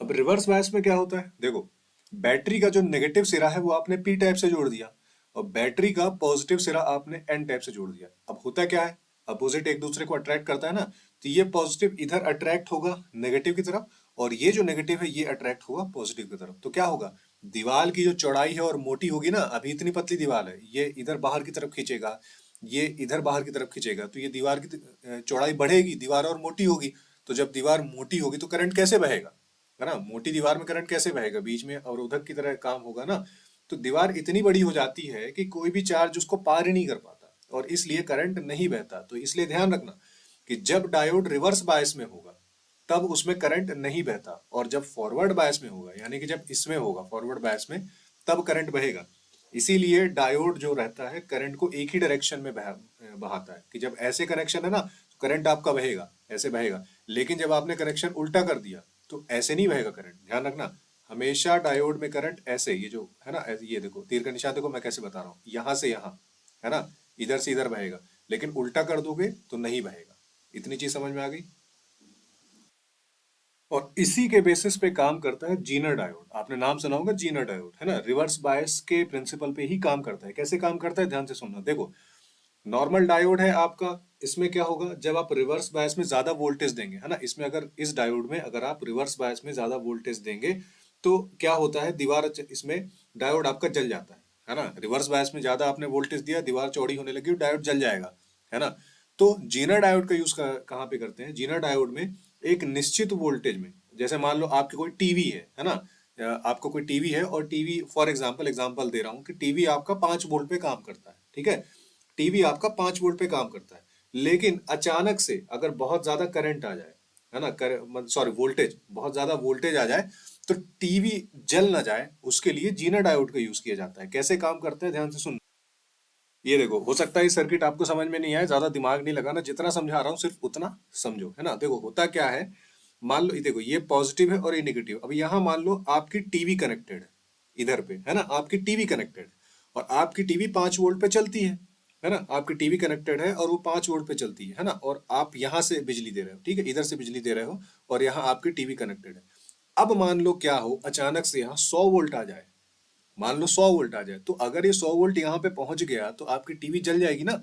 अब रिवर्स बायस में क्या होता है, देखो बैटरी का जो नेगेटिव सिरा है वो आपने पी टाइप से जोड़ दिया और बैटरी का पॉजिटिव सिरा आपने एन टाइप से जोड़ दिया। अब होता क्या है, अपोजिट एक दूसरे को अट्रैक्ट करता है ना, तो ये पॉजिटिव इधर अट्रैक्ट होगा नेगेटिव की तरफ, और ये जो नेगेटिव है ये अट्रैक्ट होगा पॉजिटिव की तरफ। तो क्या होगा, दीवार की जो चौड़ाई है और मोटी होगी ना, अभी इतनी पतली दीवार है, ये इधर बाहर की तरफ खींचेगा, ये इधर बाहर की तरफ खींचेगा, तो ये दीवार की चौड़ाई बढ़ेगी, दीवार और मोटी होगी। तो जब दीवार मोटी होगी तो करंट कैसे बहेगा, है ना, मोटी दीवार में करंट कैसे बहेगा, बीच में अवरोधक की तरह काम होगा ना। तो दीवार इतनी बड़ी हो जाती है कि कोई भी चार्ज उसको पार ही नहीं कर पाता और इसलिए करंट नहीं बहता। तो इसलिए ध्यान रखना कि जब डायोड रिवर्स बायस में होगा तब उसमें करंट नहीं बहता, और जब फॉरवर्ड बायस में होगा यानी कि जब इसमें होगा फॉरवर्ड बायस में, तब करंट बहेगा। इसीलिए डायोड जो रहता है करंट को एक ही डायरेक्शन में बहाता है, कि जब ऐसे कनेक्शन है ना तो करंट आपका बहेगा, ऐसे बहेगा। लेकिन जब आपने कनेक्शन उल्टा कर दिया तो ऐसे नहीं बहेगा करंट, ध्यान रखना। हमेशा डायोड में करंट ऐसे, ये जो है ना ये देखो तीर का निशान देखो, मैं कैसे बता रहा हूँ, यहां से यहां, है ना, इधर से इधर बहेगा, लेकिन उल्टा कर दोगे तो नहीं बहेगा। इतनी चीज समझ में आ गई। और इसी के बेसिस पे काम करता है जीनर डायोड। आपने नाम सुना होगा जीनर डायोड, है ना, रिवर्स बायस के प्रिंसिपल पे ही काम करता है। कैसे काम करता है ध्यान से सुनना। देखो, नॉर्मल डायोड है आपका, इसमें क्या होगा, जब आप रिवर्स बायस में ज्यादा वोल्टेज देंगे, है ना, इसमें अगर इस डायोड में अगर आप रिवर्स बायस में ज्यादा वोल्टेज देंगे तो क्या होता है, इसमें डायोड आपका जल जाता है ना। रिवर्स बायस में ज्यादा आपने वोल्टेज दिया, दीवार चौड़ी होने लगी, डायोड जल जाएगा, है ना। तो जीनर डायोड का यूज कहाँ पे करते हैं, जीनर डायोड में एक निश्चित वोल्टेज में, जैसे मान लो आपके कोई टीवी है ना, आपको कोई टीवी है और टीवी फॉर एग्जांपल दे रहा हूँ कि टीवी आपका 5 वोल्ट पे काम करता है, ठीक है, टीवी आपका 5 वोल्ट पे काम करता है। लेकिन अचानक से अगर बहुत ज्यादा करंट आ जाए, है ना, सॉरी वोल्टेज, बहुत ज्यादा वोल्टेज आ जाए, तो टीवी जल ना जाए, उसके लिए जीना डायोड का यूज किया जाता है। कैसे काम करता है ध्यान से सुन। ये देखो, हो सकता है ये सर्किट आपको समझ में नहीं आए, ज्यादा दिमाग नहीं लगाना, जितना समझा रहा हूँ सिर्फ उतना समझो, है ना। देखो होता क्या है, मान लो ये देखो, ये पॉजिटिव है और ये निगेटिव। अब यहाँ मान लो आपकी टीवी कनेक्टेड है, इधर पे, है ना, आपकी टीवी कनेक्टेड है, और आपकी टीवी 5 वोल्ट पे चलती है ना, आपकी टीवी कनेक्टेड है और वो 5 वोल्ट पे चलती है ना, और आप यहाँ से बिजली दे रहे हो, ठीक है, इधर से बिजली दे रहे हो, और यहाँ आपकी टीवी कनेक्टेड है। अब मान लो क्या हो, अचानक से यहाँ 100 वोल्ट आ जाए, मान लो 100 वोल्ट आ जाए, तो अगर ये 100 वोल्ट यहाँ पे पहुंच गया तो आपकी टीवी जल जाएगी ना,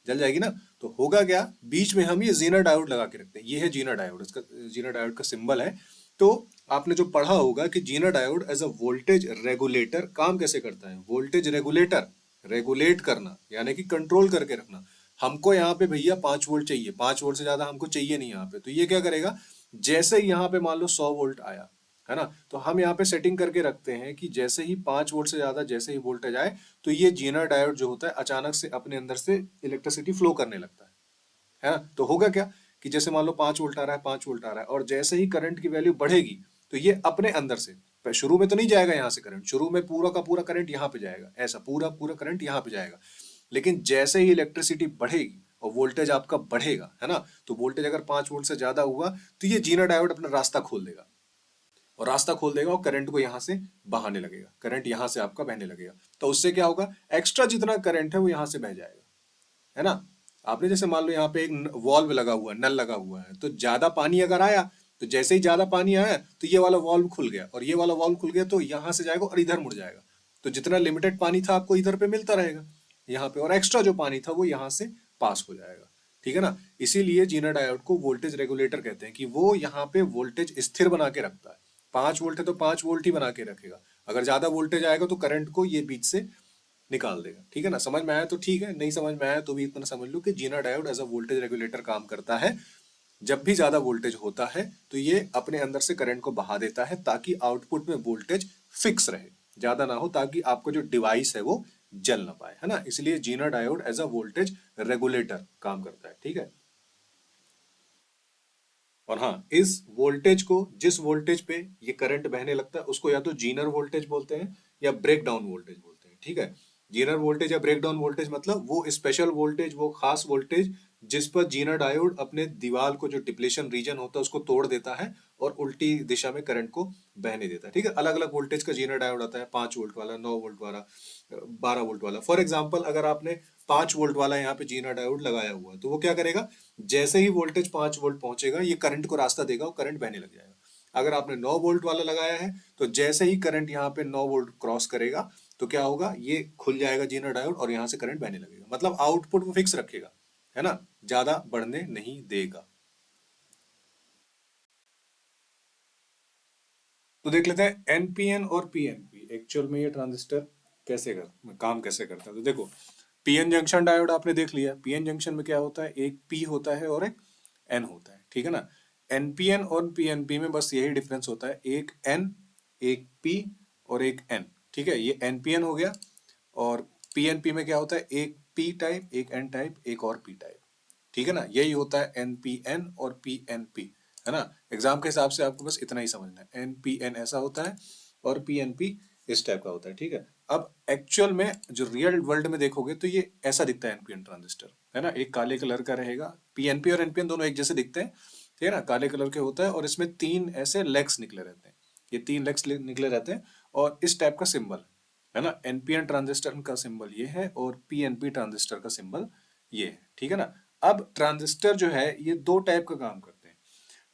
जल जाएगी ना। तो होगा क्या, बीच में हम ये जीनर डायोड लगा के रखते हैं, ये है जीनर डायोड, इसका जीनर डायोड का सिंबल है। तो आपने जो पढ़ा होगा कि Zener diode as a voltage regulator काम कैसे करता है, वोल्टेज रेगुलेटर, रेगुलेट करना यानी कि कंट्रोल करके रखना। हमको यहाँ पे भैया 5 वोल्ट चाहिए, 5 वोल्ट से ज्यादा हमको चाहिए नहीं यहाँ पे, तो ये क्या करेगा, जैसे ही यहाँ पे मान लो 100 वोल्ट आया, है ना, तो हम यहाँ पे सेटिंग करके रखते हैं कि जैसे ही 5 वोल्ट से ज्यादा जैसे ही वोल्टेज आए, तो ये जीनर डायोड जो होता है अचानक से अपने अंदर से इलेक्ट्रिसिटी फ्लो करने लगता है ना। तो होगा क्या कि जैसे मान लो 5 वोल्ट आ रहा है, 5 वोल्ट आ रहा है, और जैसे ही करंट की वैल्यू बढ़ेगी, तो ये अपने अंदर से, शुरू में तो नहीं जाएगा यहाँ से करंट, शुरू में पूरा का पूरा करंट यहाँ पे जाएगा, ऐसा पूरा पूरा करंट यहाँ पे जाएगा। लेकिन जैसे ही इलेक्ट्रिसिटी बढ़ेगी और वोल्टेज आपका बढ़ेगा, है ना, तो वोल्टेज अगर 5 वोल्ट से ज्यादा हुआ, तो ये जीना डायोड अपना रास्ता खोल देगा, और रास्ता खोल देगा और करंट को यहाँ से बहाने लगेगा, करंट यहाँ से आपका बहने लगेगा। तो उससे क्या होगा, एक्स्ट्रा जितना करंट है वो यहाँ से बह जाएगा, है ना। आपने जैसे मान लो यहाँ पे एक वॉल्व लगा हुआ है, नल लगा हुआ है, तो ज्यादा पानी अगर आया, तो जैसे ही ज्यादा पानी आया तो ये वाला वॉल्व खुल गया, और ये वाला वॉल्व खुल गया तो यहाँ से जाएगा और इधर मुड़ जाएगा। तो जितना लिमिटेड पानी था आपको इधर पे मिलता रहेगा यहाँ पे, और एक्स्ट्रा जो पानी था वो यहाँ से पास हो जाएगा, ठीक है ना। इसीलिए जीना डायोड को वोल्टेज रेगुलेटर कहते हैं, कि वो यहाँ पे वोल्टेज स्थिर बना के रखता है। 5 वोल्ट है तो 5 वोल्ट ही बना के रखेगा, अगर ज्यादा वोल्टेज आएगा तो करंट को ये बीच से निकाल देगा, ठीक है ना। समझ में आया तो ठीक है, नहीं समझ में आया तो भी इतना समझ लो कि Zener diode as a voltage regulator काम करता है। जब भी ज्यादा वोल्टेज होता है तो ये अपने अंदर से करंट को बहा देता है, ताकि आउटपुट में वोल्टेज फिक्स रहे, ज्यादा ना हो, ताकि आपका जो डिवाइस है वो जल ना पाए, है ना। इसलिए Zener diode as a voltage regulator काम करता है, ठीक है। और हाँ, इस वोल्टेज को, जिस वोल्टेज पे ये करंट बहने लगता है, उसको या तो जीनर वोल्टेज बोलते हैं या ब्रेक डाउन वोल्टेज बोलते हैं, ठीक है। जीनर वोल्टेज या ब्रेक डाउन वोल्टेज मतलब वो स्पेशल वोल्टेज, वो खास वोल्टेज जिस पर जीनर डायोड अपने दीवार को, जो डिप्लेशन रीजन होता है, उसको तोड़ देता है और उल्टी दिशा में करंट को बहने देता है, ठीक है। अलग अलग वोल्टेज का जीनर डायोड आता है, 5 वोल्ट वाला, 9 वोल्ट वाला, 12 वोल्ट वाला। फॉर एग्जाम्पल अगर आपने 5 वोल्ट वाला यहाँ पे जीना डायोड लगाया हुआ है, तो वो क्या करेगा, जैसे ही वोल्टेज 5 वोल्ट पहुंचेगा ये करंट को रास्ता देगा और करंट बहने लग जाएगा। अगर आपने 9 वोल्ट वाला लगाया है, तो जैसे ही करंट यहाँ पे 9 वोल्ट क्रॉस करेगा, तो क्या होगा, ये खुल जाएगा जीना डायोड और यहाँ से करंट बहने लगेगा। मतलब आउटपुट वो फिक्स रखेगा, है ना, ज्यादा बढ़ने नहीं देगा। तो देख लेते हैं एनपीएन और पीएनपी एक्चुअल में ये ट्रांजिस्टर काम कैसे करता है। तो देखो, पीएन जंक्शन डायोड आपने देख लिया, पीएन जंक्शन में क्या होता है, एक पी होता है और एक एन होता है, ठीक है ना। एनपीएन और पीएनपी में बस यही डिफरेंस होता है, एक एन, एक पी और एक एन, ठीक है, ये एनपीएन हो गया। और पीएनपी में क्या होता है, एक पी टाइप, एक एन टाइप, एक और पी टाइप, ठीक है ना। यही होता है एनपीएन और पीएनपी, है ना। एग्जाम के हिसाब से आपको बस इतना ही समझना है, एनपीएन ऐसा होता है और पीएनपी इस टाइप का होता है, ठीक है। अब एक्चुअल में जो रियल वर्ल्ड में देखोगे तो ये ऐसा दिखता है एनपीएन ट्रांजिस्टर, है ना, एक काले कलर का रहेगा। पीएनपी और एनपीएन दोनों एक जैसे दिखते हैं, ठीक है ना, काले कलर के होता है, और इसमें 3 ऐसे लेग्स निकले रहते हैं। ये 3 लेग्स निकले रहते हैं और इस टाइप का सिंबल है ना। एनपीएन ट्रांजिस्टर का सिंबल ये है और पीएनपी ट्रांजिस्टर का सिंबल ये है, ठीक है ना। अब ट्रांजिस्टर जो है ये दो टाइप का काम करते हैं।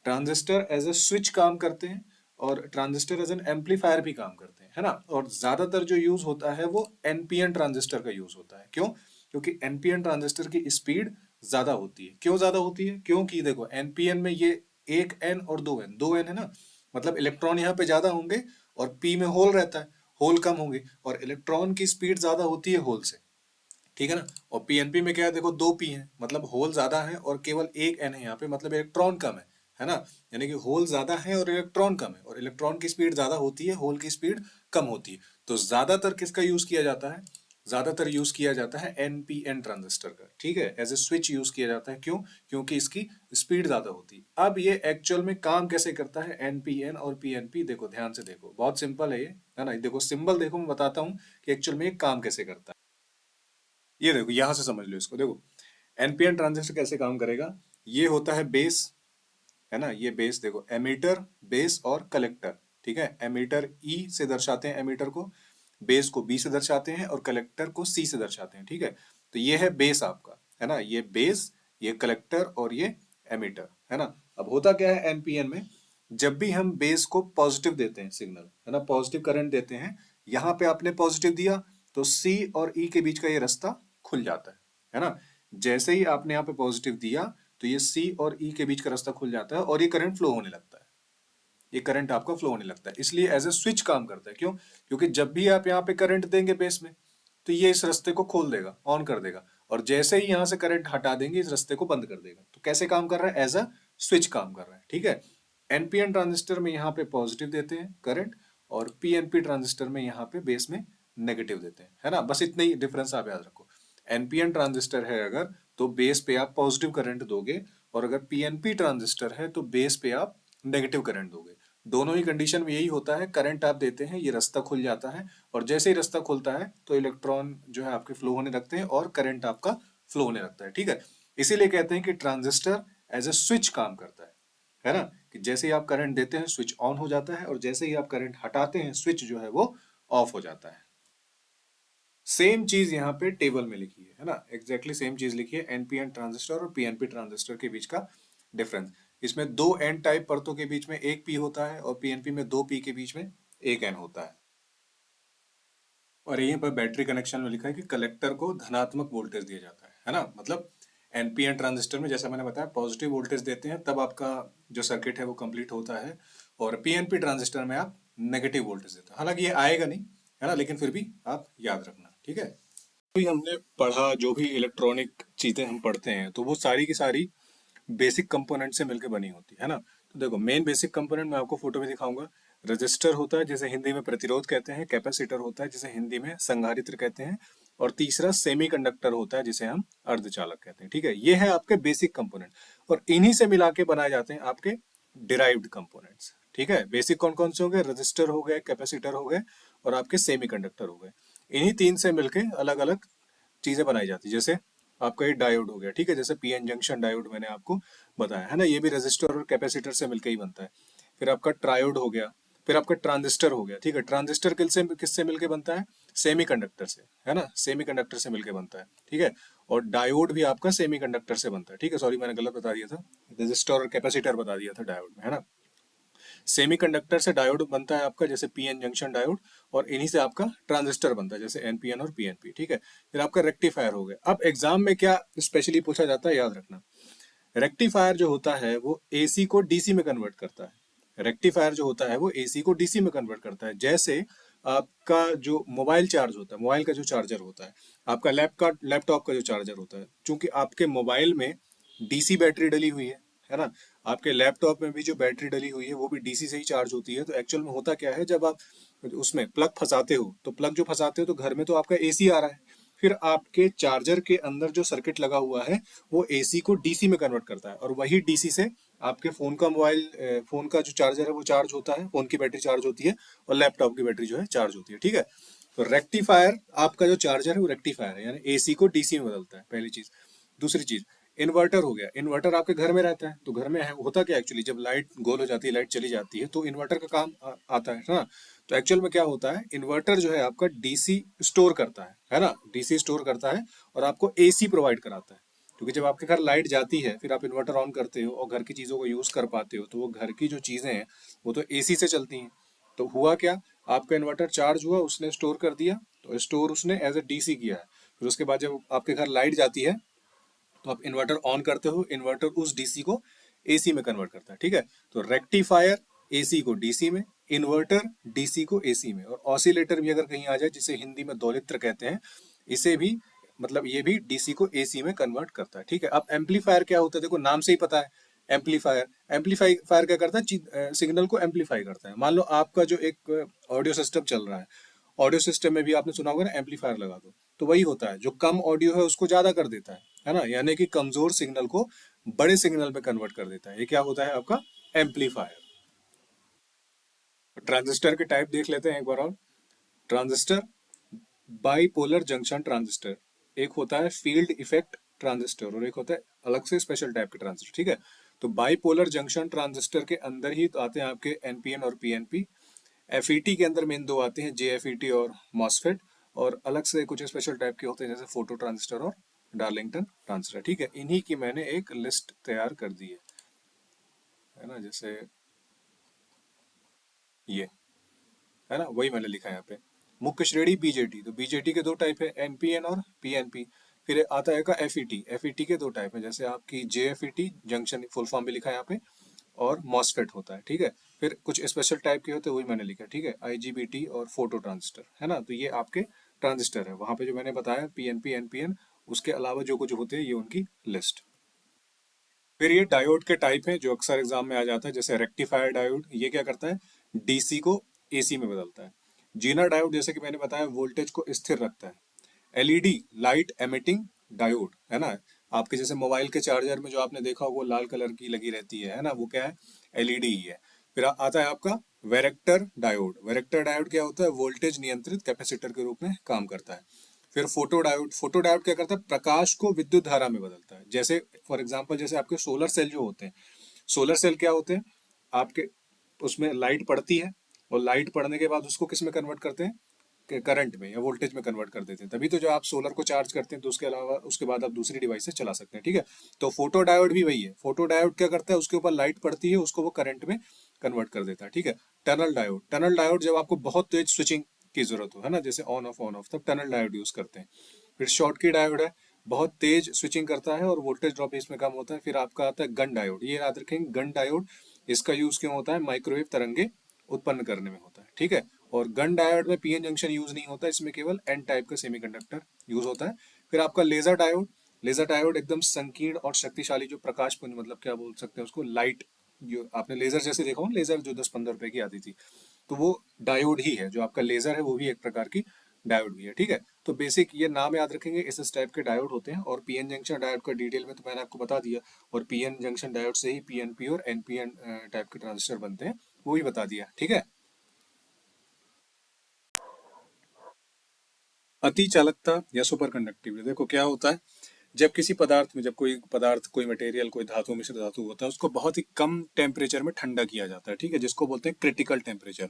ट्रांजिस्टर एज ए स्विच काम करते हैं और ट्रांजिस्टर एज एन एम्पलीफायर भी काम करते हैं, है ना। और ज्यादातर जो यूज होता है वो एनपीएन ट्रांजिस्टर का यूज होता है। क्यों? क्योंकि एनपीएन ट्रांजिस्टर की स्पीड ज्यादा होती है। क्यों ज्यादा होती है? क्योंकि देखो एनपीएन में ये एक एन और दो एन है ना, मतलब इलेक्ट्रॉन यहाँ पे ज्यादा होंगे और पी में होल रहता है, होल कम होंगे और इलेक्ट्रॉन की स्पीड ज्यादा होती है होल से, ठीक है ना। और पीएनपी में क्या है, देखो दो पी है मतलब होल ज्यादा है और केवल एक एन है यहाँ पे, मतलब इलेक्ट्रॉन कम है ना। यानी कि होल ज्यादा है और इलेक्ट्रॉन कम है, और इलेक्ट्रॉन की स्पीड ज्यादा होती है, होल की स्पीड कम होती है। तो ज्यादातर किसका यूज किया जाता है? ज्यादातर यूज किया जाता है एनपीएन ट्रांजिस्टर का, ठीक है, एज ए स्विच यूज किया जाता है। क्यों? क्योंकि इसकी स्पीड ज्यादा होती है। अब ये एक्चुअल में काम कैसे करता है एनपीएन और पीएनपी, देखो ध्यान से देखो, बहुत सिंपल है ये, है ना। देखो सिंबल देखो, मैं बताता हूँ कि एक्चुअल में ये काम कैसे करता है। ये देखो यहां से समझ लो इसको। देखो एनपीएन ट्रांजिस्टर कैसे काम करेगा, ये होता है बेस, है ना। ये बेस देखो, एमीटर, बेस और कलेक्टर, ठीक है। एमीटर ई से दर्शाते हैं एमीटर को, बेस को बी से दर्शाते हैं और कलेक्टर को सी से दर्शाते हैं, ठीक है। तो ये है बेस आपका, है ना। ये बेस, ये कलेक्टर और ये एमीटर, है ना। अब होता क्या है एनपीएन में, जब भी हम बेस को पॉजिटिव देते हैं सिग्नल, है ना, पॉजिटिव करंट देते हैं, यहाँ पे आपने पॉजिटिव दिया तो सी और ई के बीच का ये रास्ता खुल जाता है ना। जैसे ही आपने यहाँ पे पॉजिटिव दिया तो ये सी और ई के बीच का रास्ता खुल जाता है और ये करंट फ्लो होने लगता है, ये करंट आपका फ्लो होने लगता है। इसलिए एज ए स्विच काम करता है। क्यों? क्योंकि जब भी आप यहाँ पे करंट देंगे बेस में तो ये इस रास्ते को खोल देगा, ऑन कर देगा, और जैसे ही यहाँ से करंट हटा देंगे इस रास्ते को बंद कर देगा। तो कैसे काम कर रहा है? एज अ स्विच काम कर रहा है, ठीक है। एनपीएन ट्रांजिस्टर में यहाँ पे पॉजिटिव देते हैं करंट, और पीएनपी ट्रांजिस्टर में यहाँ पे बेस में नेगेटिव देते हैं, है ना। बस इतना ही डिफरेंस आप याद रखो। एनपीएन ट्रांजिस्टर है अगर, तो बेस पे आप पॉजिटिव करंट दोगे, और अगर पीएनपी ट्रांजिस्टर है तो बेस पे आप नेगेटिव करंट दोगे। दोनों ही कंडीशन में यही होता है, करंट आप देते हैं, ये रास्ता खुल जाता है, और जैसे ही रास्ता खुलता है तो इलेक्ट्रॉन जो है आपके फ्लो होने लगते हैं और करंट आपका फ्लो होने लगता है, ठीक है। इसीलिए कहते हैं कि ट्रांजिस्टर एज ए स्विच काम करता है ना। कि जैसे ही आप करंट देते हैं स्विच ऑन हो जाता है, और जैसे ही आप करंट हटाते हैं स्विच जो है वो ऑफ हो जाता है। सेम चीज यहाँ पे टेबल में लिखी है ना, एग्जैक्टली सेम चीज लिखी है, एनपीएन ट्रांजिस्टर और पीएनपी ट्रांजिस्टर के बीच का डिफरेंस। इसमें दो एन टाइप परतों के बीच में एक पी होता है, और पीएनपी में दो पी के बीच में एक एन होता है। और यहीं पर बैटरी कनेक्शन में लिखा है कि कलेक्टर को धनात्मक वोल्टेज दिया जाता है ना। मतलब एनपीएन ट्रांजिस्टर में जैसा मैंने बताया पॉजिटिव वोल्टेज देते हैं तब आपका जो सर्किट है वो कंप्लीट होता है, और पीएनपी ट्रांजिस्टर में आप नेगेटिव वोल्टेज देते हैं। हालांकि ये आएगा नहीं, है ना, लेकिन फिर भी आप याद रखना, ठीक है। भी हमने पढ़ा, जो भी इलेक्ट्रॉनिक चीजें हम पढ़ते हैं तो वो सारी की सारी बेसिक कंपोनेंट से मिलकर बनी होती है ना। तो देखो मेन बेसिक कंपोनेंट मैं आपको फोटो में दिखाऊंगा। रजिस्टर होता है जिसे हिंदी में प्रतिरोध कहते हैं, कैपेसिटर होता है जिसे हिंदी में संधारित्र कहते हैं, और तीसरा सेमीकंडक्टर होता है जिसे हम अर्धचालक कहते हैं, ठीक है। ये है आपके बेसिक कंपोनेंट, और इन्हीं से मिला के बनाए जाते हैं आपके डिराइव्ड कंपोनेंट्स, ठीक है। बेसिक कौन कौन से हो गए? रजिस्टर हो गए, कैपेसिटर हो गए, और आपके सेमीकंडक्टर हो गए। इन्हीं तीन से मिलके अलग अलग चीजें बनाई जाती है। जैसे आपका ये डायोड हो गया, ठीक है, जैसे पीएन जंक्शन डायोड मैंने आपको बताया, है ना, ये भी रेजिस्टर और कैपेसिटर से मिलकर ही बनता है। फिर आपका ट्रायोड हो गया, फिर आपका ट्रांजिस्टर हो गया, ठीक है। ट्रांजिस्टर किससे मिलके बनता है? सेमीकंडक्टर से, है ना, सेमीकंडक्टर से मिलके बनता है, ठीक है। और डायोड भी आपका सेमीकंडक्टर से बनता है, ठीक है। सॉरी मैंने गलत बता दिया था, रेजिस्टर और कैपेसिटर बता दिया था डायोड में, है ना। सेमीकंडक्टर से डायोड बनता है आपका जैसे पीएन जंक्शन डायोड, और इन्हीं से आपका ट्रांजिस्टर बनता है जैसे एनपीएन और पीएनपी, ठीक है। फिर आपका रेक्टिफायर हो गया। अब एग्जाम में क्या स्पेशली पूछा जाता है, याद रखना, रेक्टिफायर जो होता है वो एसी को डीसी में कन्वर्ट करता है। रेक्टिफायर जो होता है वो एसी को डीसी में कन्वर्ट करता है। जैसे आपका जो मोबाइल चार्ज होता है, मोबाइल का जो चार्जर होता है, आपका लैपटॉप का जो चार्जर होता है, चूंकि आपके मोबाइल में डीसी बैटरी डली हुई है ना, आपके लैपटॉप में भी जो बैटरी डली हुई है वो भी डीसी से ही चार्ज होती है। तो एक्चुअल में होता क्या है, जब आप उसमें प्लग फंसाते हो, तो प्लग जो फंसाते हो तो घर में तो आपका एसी आ रहा है, फिर आपके चार्जर के अंदर जो सर्किट लगा हुआ है वो एसी को डीसी में कन्वर्ट करता है, और वही डीसी से आपके फोन का जो चार्जर है वो चार्ज होता है, फोन की बैटरी चार्ज होती है, और लैपटॉप की बैटरी जो है चार्ज होती है, ठीक है। तो रेक्टिफायर आपका जो चार्जर है वो रेक्टिफायर है, यानी एसी को डीसी में बदलता है, पहली चीज। दूसरी चीज, इन्वर्टर हो गया, इन्वर्टर आपके घर में रहता है, तो घर में है होता क्या एक्चुअली, जब लाइट गोल हो जाती है, लाइट चली जाती है, तो इन्वर्टर का काम आता है ना। तो एक्चुअल में क्या होता है, इन्वर्टर जो है आपका डीसी स्टोर करता है ना, डीसी स्टोर करता है और आपको एसी प्रोवाइड कराता है। क्योंकि जब आपके घर लाइट जाती है, फिर आप इन्वर्टर ऑन करते हो और घर की चीज़ों को यूज़ कर पाते हो, तो वो घर की जो चीज़ें हैं वो तो एसी से चलती हैं। तो हुआ क्या, आपका इन्वर्टर चार्ज हुआ, उसने स्टोर कर दिया, तो स्टोर उसने एज ए डीसी किया है। फिर उसके बाद जब आपके घर लाइट जाती है, तो आप इन्वर्टर ऑन करते हो, इन्वर्टर उस डीसी को एसी में कन्वर्ट करता है, ठीक है। तो रेक्टिफायर एसी को डीसी में, इन्वर्टर डीसी को एसी में, और ऑसिलेटर भी अगर कहीं आ जाए, जिसे हिंदी में दोलित्र कहते हैं, इसे भी मतलब ये भी डीसी को एसी में कन्वर्ट करता है, ठीक है। अब एम्पलीफायर क्या होता है, देखो नाम से ही पता है, एम्पलीफायर, एम्पलीफायर क्या करता है, सिग्नल को एम्पलीफाई करता है। मान लो आपका जो एक ऑडियो सिस्टम चल रहा है, ऑडियो सिस्टम में भी आपने सुना होगा ना, एम्पलीफायर लगा दो, तो वही होता है, जो कम ऑडियो है उसको ज्यादा कर देता है ना, यानी कि कमजोर सिग्नल को बड़े सिग्नल में कन्वर्ट कर देता है। ये क्या होता है आपका एम्पलीफायर। ट्रांजिस्टर के टाइप देख लेते हैं एक बार और। ट्रांजिस्टर, बाइपोलर जंक्शन ट्रांजिस्टर, एक होता है फील्ड इफेक्ट ट्रांजिस्टर और एक होता है अलग से स्पेशल टाइप के ट्रांजिस्टर, ठीक है। तो बाइपोलर जंक्शन ट्रांजिस्टर के अंदर ही तो आते हैं आपके एनपीएन और पीएनपी। एफईटी के अंदर मेन दो आते हैं, जेएफईटी और मॉसफेट, और अलग से कुछ स्पेशल टाइप के होते हैं, जैसे फोटो ट्रांजिस्टर और डार्लिंगटन ट्रांजिस्टर, ठीक है। इन्हीं की मैंने एक लिस्ट तैयार कर दी है ना, जैसे ये है ना, वही मैंने लिखा है यहाँ पे। मुख्य श्रेणी बीजेटी, तो बीजेटी के दो टाइप है, एनपीएन और पीएनपी। फिर आता है का एफईटी, एफईटी के दो टाइप है, जैसे आपकी जेएफईटी, जंक्शन फुल फॉर्म भी लिखा है यहाँ पे, और मॉसफेट होता है, ठीक है। फिर कुछ स्पेशल टाइप के होते हैं, वही मैंने लिखा है, ठीक है, आईजीबीटी और फोटो ट्रांजिस्टर, है ना। तो ये आपके ट्रांजिस्टर है, वहां पे जो मैंने बताया पीएनपी एनपीएन, उसके अलावा जो कुछ होते हैं ये उनकी लिस्ट। फिर ये डायोड के टाइप हैं जो अक्सर एग्जाम में आ जाता है, जैसे रेक्टिफायर डायोड, ये क्या करता है, डीसी को एसी में बदलता है। जीना डायोड, जैसे कि मैंने बताया, वोल्टेज को स्थिर रखता है। एलईडी, लाइट एमिटिंग डायोड, है ना, आपके जैसे मोबाइल के चार्जर में जो आपने देखा होगा लाल कलर की लगी रहती है ना, वो क्या है, एलईडी ही है। फिर आता है आपका वेरेक्टर डायोड, वेरेक्टर डायोड क्या होता है, वोल्टेज नियंत्रित कैपेसिटर के रूप में काम करता है। फिर फोटो डायोड, फोटो डायोड क्या करता है, प्रकाश को विद्युत धारा में बदलता है। जैसे फॉर एग्जांपल, जैसे आपके सोलर सेल जो होते हैं, सोलर सेल क्या होते हैं आपके, उसमें लाइट पड़ती है, और लाइट पड़ने के बाद उसको किस में कन्वर्ट करते हैं, करंट में या वोल्टेज में कन्वर्ट कर देते हैं, तभी तो जो आप सोलर को चार्ज करते हैं, तो उसके अलावा उसके बाद आप दूसरी डिवाइस से चला सकते हैं, ठीक है। तो फोटो डायोड भी वही है, फोटो डायोड क्या करता है, उसके ऊपर लाइट पड़ती है, उसको वो करंट में कन्वर्ट कर देता है, ठीक है। टनल डायोड, टनल डायोड जब आपको बहुत तेज स्विचिंग की जरूरत हो, है ना, जैसे ऑन ऑफ, तब टनल डायोड यूज करते हैं। फिर शॉर्ट की डायोड है, बहुत तेज स्विचिंग करता है और वोल्टेज ड्रॉप इसमें कम होता है। फिर आपका आता है गन डायोड, ये याद रखेंगे, गन डायोड, इसका यूज क्यों होता है, माइक्रोवेव तरंगे उत्पन्न करने में होता है, ठीक है। और गन डायोड में पीएन जंक्शन यूज नहीं होता, इसमें केवल एन टाइप का सेमीकंडक्टर यूज होता है। फिर आपका लेजर डायोड, लेजर डायोड एकदम संकीर्ण और शक्तिशाली जो प्रकाश पुंज, मतलब क्या बोल सकते हैं उसको, लाइट, जो आपने लेजर जैसे देखा हो, लेजर जो 10-15 रुपए की आती थी, तो वो डायोड ही है। जो आपका लेजर है वो भी एक प्रकार की डायोड भी है, ठीक है। तो बेसिक ये नाम याद रखेंगे, इस टाइप के डायोड होते हैं। और पीएन जंक्शन डायोड का डिटेल में तो मैंने आपको बता दिया, और पीएन जंक्शन डायोड से ही पीएनपी और एनपीएन टाइप के ट्रांजिस्टर बनते हैं, वो भी बता दिया, ठीक है। अति चालकता या सुपर कंडक्टिविटी, देखो क्या होता है, जब किसी पदार्थ में, जब कोई पदार्थ, कोई मटेरियल, कोई धातु, मिश्र धातु होता है, उसको बहुत ही कम टेम्परेचर में ठंडा किया जाता है, ठीक है, जिसको बोलते हैं क्रिटिकल टेम्परेचर।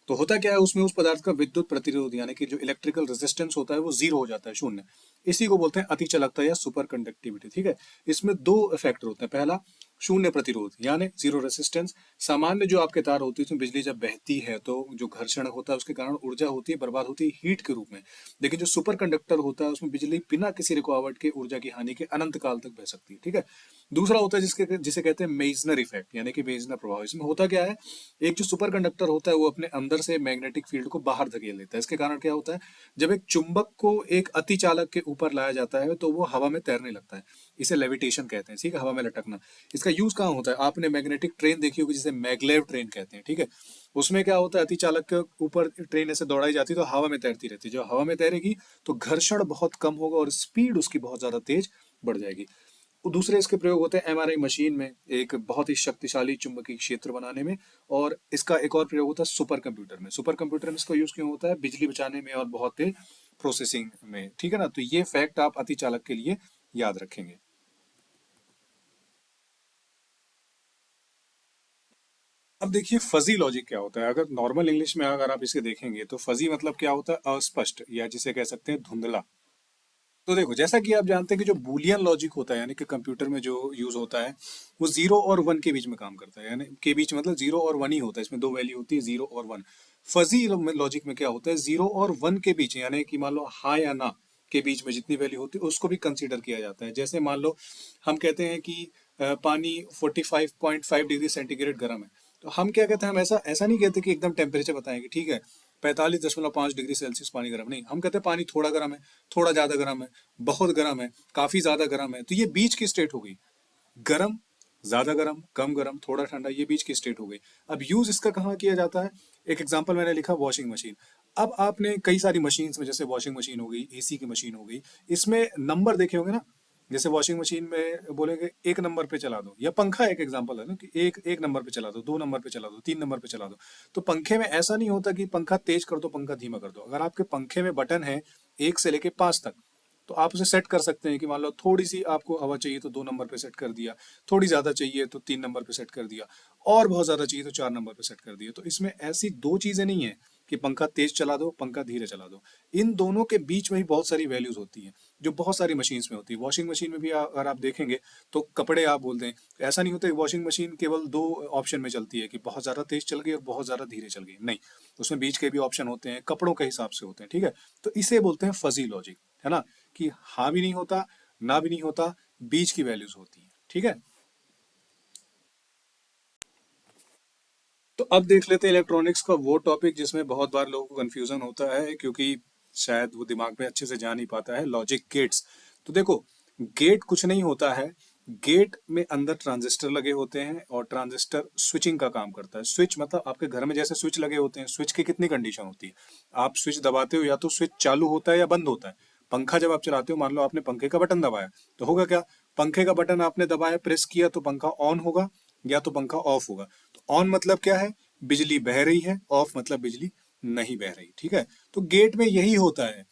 तो होता क्या है, उसमें उस पदार्थ का विद्युत प्रतिरोध यानी कि जो इलेक्ट्रिकल रेजिस्टेंस होता है वो जीरो हो जाता है, शून्य। इसी को बोलते हैं अति चालकता या सुपर कंडक्टिविटी, ठीक है। इसमें दो फैक्टर होते हैं, पहला शून्य प्रतिरोध यानी जीरो रेसिस्टेंस। सामान्य जो आपके तार होती है उसमें बिजली जब बहती है तो जो घर्षण होता है उसके कारण ऊर्जा होती है, बर्बाद होती है हीट के रूप में। लेकिन जो सुपर कंडक्टर होता है उसमें बिजली बिना किसी रुकावट के ऊर्जा की हानि के अनंत काल तक बह सकती है, ठीक है। दूसरा होता है जिसे कहते हैं मेजनर इफेक्ट यानी कि मेजनर प्रभाव। इसमें होता क्या है, एक जो सुपर कंडक्टर होता है वो अपने अंदर से मैग्नेटिक फील्ड को बाहर धकेल देता है। इसके कारण क्या होता है, जब एक चुंबक को एक अति चालक के ऊपर लाया जाता है तो वो हवा में तैरने लगता है। इसे लेविटेशन कहते हैं, ठीक है, हवा में लटकना। इसका यूज कहाँ होता है, आपने मैग्नेटिक ट्रेन देखी होगी जिसे मैगलेव ट्रेन कहते हैं, ठीक है। उसमें क्या होता है, अति चालक के ऊपर ट्रेन ऐसे दौड़ाई जाती है तो हवा में तैरती रहती है। जब हवा में तैरेगी तो घर्षण बहुत कम होगा और स्पीड उसकी बहुत ज्यादा तेज बढ़ जाएगी। दूसरे इसके प्रयोग होते हैं एमआरआई मशीन में, एक बहुत ही शक्तिशाली चुंबकीय क्षेत्र बनाने में। और इसका एक और प्रयोग होता है सुपर कंप्यूटर में। सुपर कंप्यूटर में इसका यूज क्यों होता है, बिजली बचाने में और बहुत तेज प्रोसेसिंग में, ठीक है ना। तो ये फैक्ट आप अति चालक के लिए याद रखेंगे। अब देखिए फजी लॉजिक क्या होता है। अगर नॉर्मल इंग्लिश में अगर आप इसे देखेंगे तो फजी मतलब क्या होता है, अस्पष्ट, या जिसे कह सकते हैं धुंधला। तो देखो, जैसा कि आप जानते हैं कि जो बूलियन लॉजिक होता है, यानी कि कंप्यूटर में जो यूज होता है, वो 0 और 1 के बीच में काम करता है। यानी के बीच मतलब 0 और 1 ही होता है, इसमें दो वैल्यू होती है, 0 और 1। फजी लॉजिक में क्या होता है, 0 और 1 के बीच, यानी कि मान लो हाँ या ना के बीच में जितनी वैल्यू होती है उसको भी कंसीडर किया जाता है। जैसे मान लो हम कहते हैं कि पानी 45.5 डिग्री सेंटीग्रेड गर्म है, तो हम क्या कहते हैं, हम ऐसा ऐसा नहीं कहते कि एकदम टेम्परेचर बताएंगे, ठीक है 45.5 डिग्री सेल्सियस पानी गर्म, नहीं, हम कहते हैं पानी थोड़ा गर्म है, थोड़ा ज्यादा गर्म है, बहुत गर्म है, काफी ज्यादा गर्म है। तो ये बीच की स्टेट हो गई, गर्म, ज्यादा गर्म, कम गर्म, थोड़ा ठंडा, ये बीच की स्टेट हो गई। अब यूज इसका कहाँ किया जाता है, एक एग्जांपल मैंने लिखा वॉशिंग मशीन। अब आपने कई सारी मशीन्स में, जैसे वॉशिंग मशीन हो गई, एसी की मशीन हो गई, इसमें नंबर देखे होंगे ना। जैसे वॉशिंग मशीन में बोलेंगे 1 नंबर पे चला दो, या पंखा एक एग्जांपल है ना, कि एक एक नंबर पे चला दो, 2 नंबर पे चला दो, 3 नंबर पे चला दो। तो पंखे में ऐसा नहीं होता कि पंखा तेज कर दो, पंखा धीमा कर दो। अगर आपके पंखे में बटन है 1 से लेके 5 तक, तो आप उसे सेट कर सकते हैं कि मान लो थोड़ी सी आपको हवा चाहिए तो 2 नंबर पे सेट कर दिया, थोड़ी ज्यादा चाहिए तो 3 नंबर पे सेट कर दिया, और बहुत ज्यादा चाहिए तो 4 नंबर पे सेट कर दिया। तो इसमें ऐसी दो चीजें नहीं है कि पंखा तेज चला दो, पंखा धीरे चला दो। इन दोनों के बीच में ही बहुत सारी वैल्यूज होती हैं, जो बहुत सारी मशीन्स में होती है। वॉशिंग मशीन में भी अगर आप देखेंगे तो कपड़े आप बोलते हैं, ऐसा नहीं होता कि वॉशिंग मशीन केवल दो ऑप्शन में चलती है, कि बहुत ज्यादा तेज चल गई और बहुत ज्यादा धीरे चल गई, नहीं, उसमें बीच के भी ऑप्शन होते हैं, कपड़ों के हिसाब से होते हैं, ठीक है। तो इसे बोलते हैं फजी लॉजिक, है ना, कि हाँ भी नहीं होता, ना भी नहीं होता, बीच की वैल्यूज होती हैं, ठीक है। तो अब देख लेते हैं इलेक्ट्रॉनिक्स का वो टॉपिक जिसमें बहुत बार लोगों को कंफ्यूजन होता है, क्योंकि शायद वो दिमाग में अच्छे से जा नहीं पाता है, लॉजिक गेट्स। तो देखो, गेट कुछ नहीं होता है, गेट में अंदर ट्रांजिस्टर लगे होते हैं, और ट्रांजिस्टर स्विचिंग का काम करता है। स्विच मतलब आपके घर में जैसे स्विच लगे होते हैं, स्विच की कितनी कंडीशन होती है, आप स्विच दबाते हो या तो स्विच चालू होता है या बंद होता है। पंखा जब आप चलाते हो, मान लो आपने पंखे का बटन दबाया, तो होगा क्या, पंखे का बटन आपने दबाया, प्रेस किया, तो पंखा ऑन होगा या तो पंखा ऑफ होगा। तो ऑन मतलब क्या है, बिजली बह रही है, ऑफ मतलब बिजली नहीं बह रही, ठीक है। तो गेट में यही होता है,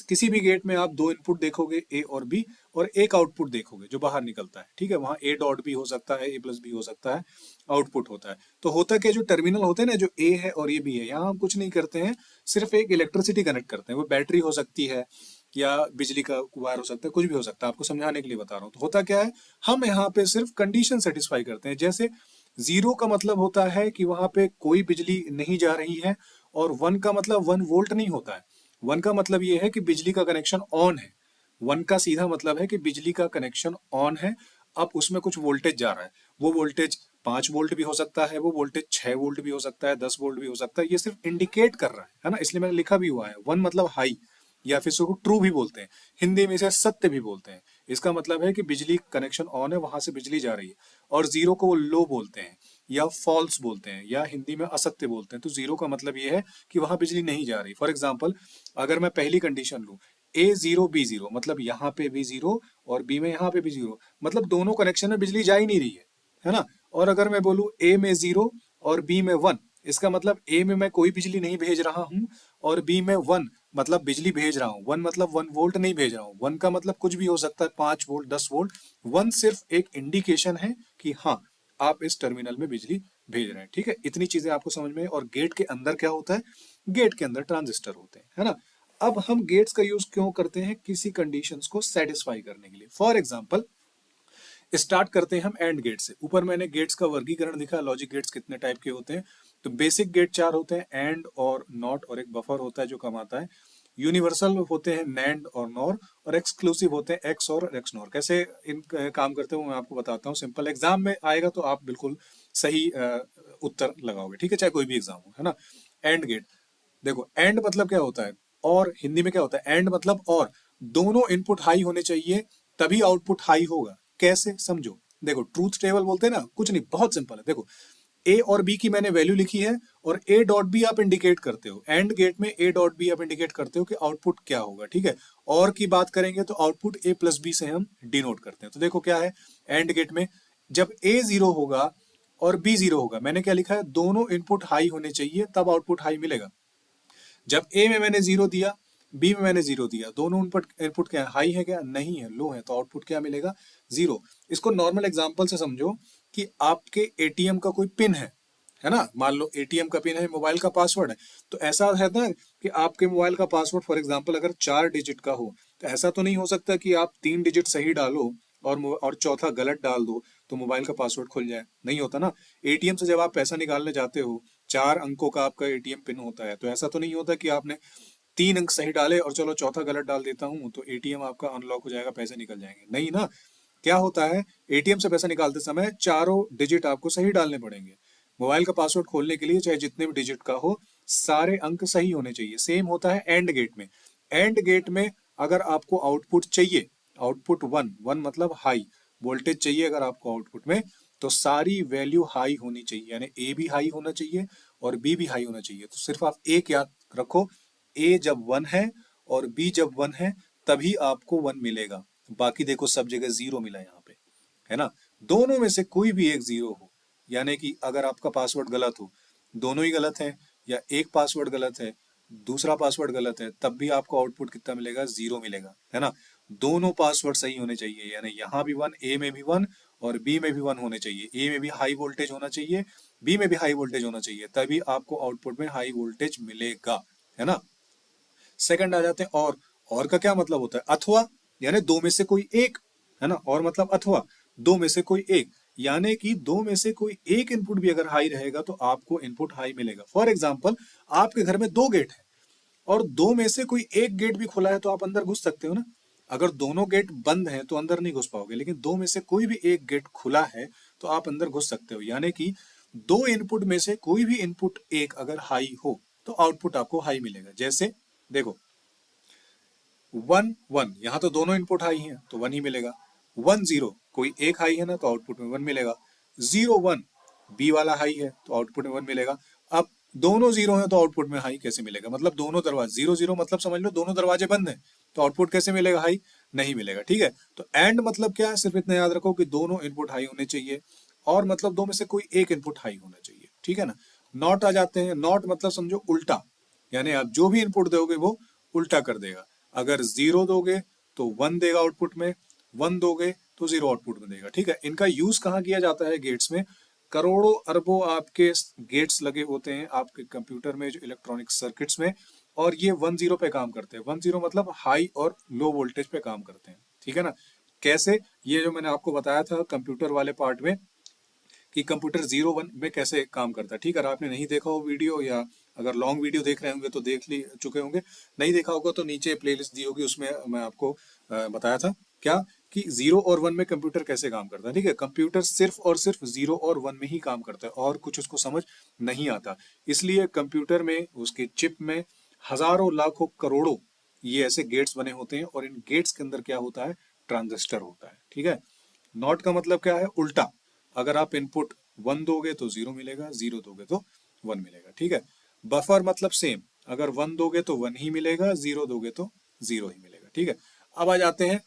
किसी भी गेट में आप दो इनपुट देखोगे, ए और बी, और एक आउटपुट देखोगे जो बाहर निकलता है, ठीक है। वहां ए डॉट भी हो सकता है, ए प्लस भी हो सकता है, आउटपुट होता है। तो होता क्या, जो टर्मिनल होते हैं ना, जो ए है और ये बी है, यहाँ हम कुछ नहीं करते हैं, सिर्फ एक इलेक्ट्रिसिटी कनेक्ट करते हैं। वो बैटरी हो सकती है, या बिजली का वायर हो सकता है, कुछ भी हो सकता है, आपको समझाने के लिए बता रहा हूँ। तो होता क्या है, हम यहाँ पे सिर्फ कंडीशन सेटिस्फाई करते हैं। जैसे 0 का मतलब होता है कि वहां पे कोई बिजली नहीं जा रही है, और 1 का मतलब 1 वोल्ट नहीं होता है। 1 का मतलब ये है कि बिजली का कनेक्शन ऑन है। 1 का सीधा मतलब है कि बिजली का कनेक्शन ऑन है। अब उसमें कुछ वोल्टेज जा रहा है, वो वोल्टेज 5 वोल्ट भी हो सकता है, वो वोल्टेज 6 वोल्ट भी हो सकता है, 10 वोल्ट भी हो सकता है। ये सिर्फ इंडिकेट कर रहा है ना, इसलिए मैंने लिखा भी हुआ है। 1 मतलब हाई, या फिर इसको ट्रू भी बोलते हैं, हिंदी में इसे सत्य भी बोलते हैं। इसका मतलब है कि बिजली कनेक्शन ऑन है, वहां से बिजली जा रही है। और 0 को वो लो बोलते हैं, या फॉल्स बोलते हैं, या हिंदी में असत्य बोलते हैं। तो 0 का मतलब ये है कि वहां बिजली नहीं जा रही। फॉर एग्जाम्पल, अगर मैं पहली कंडीशन लूं, A0 B0, मतलब यहाँ पे भी 0 और बी में यहाँ पे भी 0, मतलब दोनों कनेक्शन में बिजली जा ही नहीं रही है ना। और अगर मैं बोलूं A में 0 और B में 1, इसका मतलब A में मैं कोई बिजली नहीं भेज रहा हूं, और B में 1 मतलब बिजली भेज रहा हूँ। 1 मतलब 1 वोल्ट नहीं भेज रहा हूँ। 1 का मतलब कुछ भी हो सकता है, 5 वोल्ट, 10 वोल्ट। 1 सिर्फ एक इंडिकेशन है कि हाँ, आप इस टर्मिनल में बिजली भेज रहे हैं, ठीक है। इतनी चीजें आपको समझ में। और गेट के अंदर क्या होता है, गेट के अंदर ट्रांजिस्टर होते हैं, है ना। अब हम गेट्स का यूज क्यों करते हैं, किसी कंडीशंस को सेटिस्फाई करने के लिए। फॉर एग्जांपल, स्टार्ट करते हैं हम एंड गेट से। ऊपर मैंने गेट्स का वर्गीकरण दिखा, लॉजिक गेट्स कितने टाइप के होते हैं। तो बेसिक गेट 4 होते हैं, एंड और नॉट, और एक बफर होता है जो कम आता है। यूनिवर्सल होते हैं नैंड और नॉर, और एक्सक्लूसिव होते हैं एक्स और एक्स नॉर। कैसे इन काम करते हैं वो मैं आपको बताता हूँ। सिंपल, एग्जाम में आएगा तो आप बिल्कुल सही उत्तर लगाओगे, ठीक है, चाहे कोई भी एग्जाम हो, है ना। एंड गेट, देखो एंड मतलब क्या होता है, और हिंदी में क्या होता है, एंड मतलब और, दोनों इनपुट हाई होने चाहिए, तभी आउटपुट हाई होगा। कैसे, समझो। देखो, ट्रूथ टेबल बोलते हैं ना, कुछ नहीं, बहुत सिंपल है। देखो, ए और बी की मैंने वैल्यू लिखी है, और ए डॉट बी आप इंडिकेट करते हो, एंड गेट में ए डॉट बी आप इंडिकेट करते हो कि आउटपुट क्या होगा, ठीक है। और की बात करेंगे तो आउटपुट ए प्लस बी से हम डिनोट करते हैं। तो देखो क्या है, एंड गेट में जब ए 0 होगा और बी 0 होगा, मैंने क्या लिखा है, दोनों इनपुट हाई होने चाहिए, तब आउटपुट हाई मिलेगा। जब ए में मैंने 0 दिया, बी में मैंने 0 दिया, दोनों इनपुट इनपुट क्या है, हाई है क्या, नहीं है, लो है, तो आउटपुट क्या मिलेगा, 0। इसको नॉर्मल एग्जांपल से समझो कि आपके एटीएम का कोई पिन है, है ना। मान लो एटीएम का पिन है, मोबाइल का पासवर्ड है, तो ऐसा है ना कि आपके मोबाइल का पासवर्ड फॉर एग्जांपल अगर 4 डिजिट का हो, तो ऐसा तो नहीं हो सकता कि आप 3 डिजिट सही डालो और चौथा गलत डाल दो तो मोबाइल का पासवर्ड खुल जाए, नहीं होता ना। एटीएम से जब आप पैसा निकालने जाते हो, 4 अंकों का आपका एटीएम पिन होता है, तो ऐसा तो नहीं होता कि आपने 3 अंक सही डाले और चलो चौथा गलत डाल देता हूँ तो एटीएम आपका अनलॉक हो जाएगा, पैसे निकल जाएंगे, नहीं ना। क्या होता है, एटीएम से पैसा निकालते समय चारों डिजिट आपको सही डालने पड़ेंगे। मोबाइल का पासवर्ड खोलने के लिए चाहे जितने भी डिजिट का हो, सारे अंक सही होने चाहिए। सेम होता है एंड गेट में। एंड गेट में अगर आपको आउटपुट चाहिए, आउटपुट वन, वन मतलब हाई वोल्टेज चाहिए अगर आपको आउटपुट में, तो सारी वैल्यू हाई होनी चाहिए, यानी ए भी हाई होना चाहिए और बी भी हाई होना चाहिए। तो सिर्फ आप एक याद रखो, ए जब वन है और बी जब वन है तभी आपको वन मिलेगा। बाकी देखो सब जगह जीरो मिला यहाँ पे, है ना। दोनों में से कोई भी एक जीरो हो, यानी कि अगर आपका पासवर्ड गलत हो, दोनों ही गलत है, या एक पासवर्ड गलत है दूसरा पासवर्ड गलत है, तब भी आपको आउटपुट कितना मिलेगा, जीरो मिलेगा, है ना। दोनों पासवर्ड सही होने चाहिए, यानी यहाँ भी वन, ए में भी वन और बी में भी वन होने चाहिए। ए में भी हाई वोल्टेज होना चाहिए, बी में भी हाई वोल्टेज होना चाहिए, तभी आपको आउटपुट में हाई वोल्टेज मिलेगा, है ना। सेकंड आ जाते हैं और का क्या मतलब होता है, अथवा, यानी दो में से कोई एक, है ना। और मतलब अथवा, दो में से कोई एक, यानी कि दो में से कोई एक इनपुट भी अगर हाई रहेगा तो आपको इनपुट हाई मिलेगा। फॉर एग्जाम्पल आपके घर में 2 गेट है और दो में से कोई एक गेट भी खुला है तो आप अंदर घुस सकते हो ना। अगर दोनों गेट बंद हैं तो अंदर नहीं घुस पाओगे, लेकिन दो में से कोई भी एक गेट खुला है तो आप अंदर घुस सकते हो। यानी कि दो इनपुट में से कोई भी इनपुट एक अगर हाई हो तो आउटपुट आपको हाई मिलेगा। जैसे देखो, वन वन, यहाँ तो दोनों इनपुट हाई हैं तो वन ही मिलेगा। वन जीरो, कोई एक हाई है ना तो आउटपुट में वन मिलेगा। जीरो वन, बी वाला हाई है तो आउटपुट में वन मिलेगा। अब दोनों जीरो हैं तो आउटपुट में हाई कैसे मिलेगा, मतलब दोनों दरवाजे जीरो जीरो, मतलब समझ लो दोनों दरवाजे बंद हैं तो आउटपुट कैसे मिलेगा, हाई नहीं मिलेगा। ठीक है, तो एंड मतलब क्या है, सिर्फ इतना याद रखो कि दोनों इनपुट हाई होने चाहिए, और मतलब दो में से कोई एक इनपुट हाई होना चाहिए, ठीक है ना। नॉट आ जाते हैं, नॉट मतलब समझो उल्टा, यानी आप जो भी इनपुट दोगे वो उल्टा कर देगा। अगर जीरो दोगे तो वन देगा आउटपुट में, वन दोगे तो जीरो आउटपुट में देगा। ठीक है, इनका यूज कहाँ किया जाता है, गेट्स में। करोड़ों अरबों आपके गेट्स लगे होते हैं आपके कंप्यूटर में, जो इलेक्ट्रॉनिक सर्किट्स में, और ये 1 0 पे काम करते हैं। 1 0 मतलब हाई और लो वोल्टेज पे काम करते हैं, ठीक है ना। कैसे, ये जो मैंने आपको बताया था कंप्यूटर वाले पार्ट में कि कंप्यूटर 0 1 में कैसे काम करता है। ठीक है, अगर आपने नहीं देखा हो वीडियो, या अगर लॉन्ग वीडियो देख रहे होंगे तो देख ली चुके होंगे, नहीं देखा होगा तो नीचे प्लेलिस्ट दी होगी, उसमें मैं आपको बताया था क्या, कि 0 और 1 में कंप्यूटर कैसे काम करता है। ठीक है, कंप्यूटर सिर्फ और सिर्फ 0 और 1 में ही काम करता है और कुछ उसको समझ नहीं आता। इसलिए कंप्यूटर में, उसके चिप में हजारों लाखों करोड़ों ये ऐसे गेट्स बने होते हैं, और इन गेट्स के अंदर क्या होता है, ट्रांजिस्टर होता है। ठीक है, नॉट का मतलब क्या है, उल्टा। अगर आप इनपुट वन दोगे तो जीरो मिलेगा, जीरो दोगे तो वन मिलेगा। ठीक है, बफर मतलब सेम, अगर वन दोगे तो वन ही मिलेगा, जीरो दोगे तो जीरो ही मिलेगा। ठीक है, अब आ जाते हैं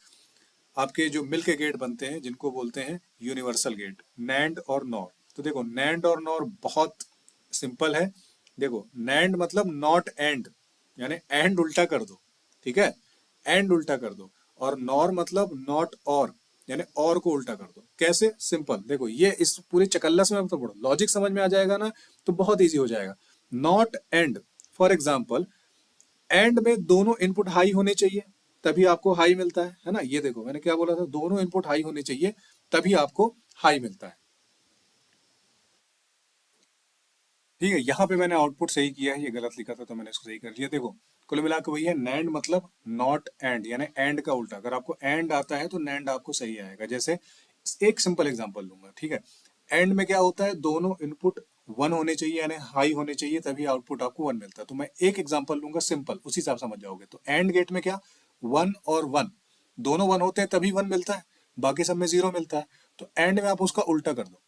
आपके जो मिल के गेट बनते हैं जिनको बोलते हैं यूनिवर्सल गेट, नैंड और नॉर। तो देखो, नैंड और नॉर बहुत सिंपल है। देखो, नैंड मतलब नॉट एंड, यानी एंड उल्टा कर दो, ठीक है, एंड उल्टा कर दो। और नॉर मतलब नॉट और, यानी और को उल्टा कर दो। कैसे, सिंपल देखो, ये इस पूरी चकल्लस में तो पढ़ो, लॉजिक समझ में आ जाएगा ना तो बहुत इजी हो जाएगा। Not and, for example and में दोनों इनपुट हाई होने चाहिए तभी आपको हाई मिलता है ना। ये देखो मैंने क्या बोला था, दोनों इनपुट हाई होने चाहिए तभी आपको हाई मिलता है। ठीक है, यहाँ पे मैंने आउटपुट सही किया है, ये गलत लिखा था तो मैंने इसको सही कर लिया। देखो, कुल मिला के वही है, नैंड मतलब नॉट एंड, यानी एंड का उल्टा। अगर आपको एंड आता है तो नैंड आपको सही आएगा। जैसे एक सिंपल एग्जांपल लूंगा, ठीक है। एंड में क्या होता है, दोनों इनपुट वन होने चाहिए, यानी हाई होने चाहिए, तभी आउटपुट आपको वन मिलता है। तो मैं एक एग्जांपल लूंगा सिंपल, उसी हिसाब से समझ जाओगे। तो एंड गेट में क्या, वन और वन, दोनों वन होते हैं तभी वन मिलता है, बाकी सब में जीरो मिलता है। तो एंड में आप उसका उल्टा कर दो,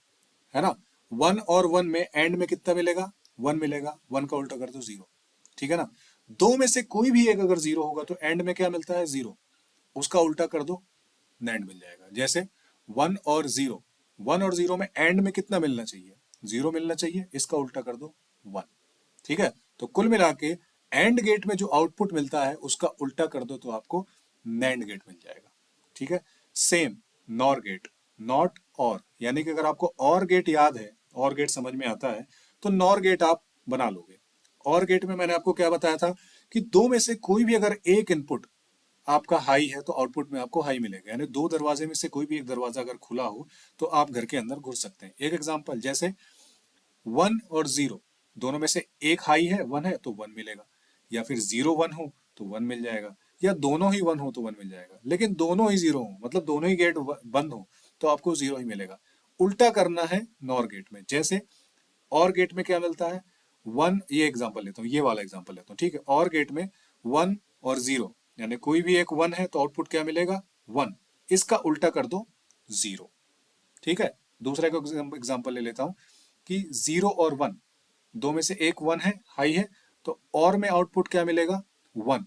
है ना। वन और वन में एंड में कितना मिलेगा, वन मिलेगा, वन का उल्टा कर दो जीरो, ठीक है ना। दो में से कोई भी एक अगर जीरो होगा तो एंड में क्या मिलता है, जीरो, उसका उल्टा कर दो, नैंड मिल जाएगा। जैसे वन और जीरो, वन और जीरो में एंड में कितना मिलना चाहिए, जीरो मिलना चाहिए, इसका उल्टा कर दो वन, ठीक है। तो कुल मिला के एंड गेट में जो आउटपुट मिलता है उसका उल्टा कर दो तो आपको नैंड गेट मिल जाएगा। ठीक है, सेम नॉर गेट, नॉट और, यानी कि अगर आपको और गेट याद है, और गेट समझ में आता है, तो नॉर गेट आप बना लोगे। और गेट में मैंने आपको क्या बताया था कि दो में से कोई भी अगर एक इनपुट आपका हाई है तो आउटपुट में आपको हाई मिलेगा, यानी दो दरवाजे में से कोई भी एक दरवाजा अगर खुला हो तो आप घर के अंदर घुस सकते हैं। एक एग्जांपल जैसे 1 और 0, दोनों में से एक हाई है, 1 है तो 1 मिलेगा, या फिर 0 1 हो तो 1 मिल जाएगा, या दोनों ही 1 हो तो 1 मिल जाएगा। लेकिन दोनों ही 0 हो, मतलब दोनों ही गेट बंद हो, तो आपको 0 ही मिलेगा। उल्टा करना है नॉर गेट में। जैसे और गेट में क्या मिलता है, 1, ये एग्जांपल लेता हूँ, ये वाला एग्जांपल लेता हूँ, ठीक है। और गेट में 1 और 0, यानी कोई भी एक 1 है तो आउटपुट क्या मिलेगा, 1। इसका उल्टा कर दो 0, ठीक है। दूसरा एक एग्जांपल ले लेता हूँ कि 0 और 1, दो में से एक 1 है, हाई है, तो और में आउटपुट क्या मिलेगा, 1,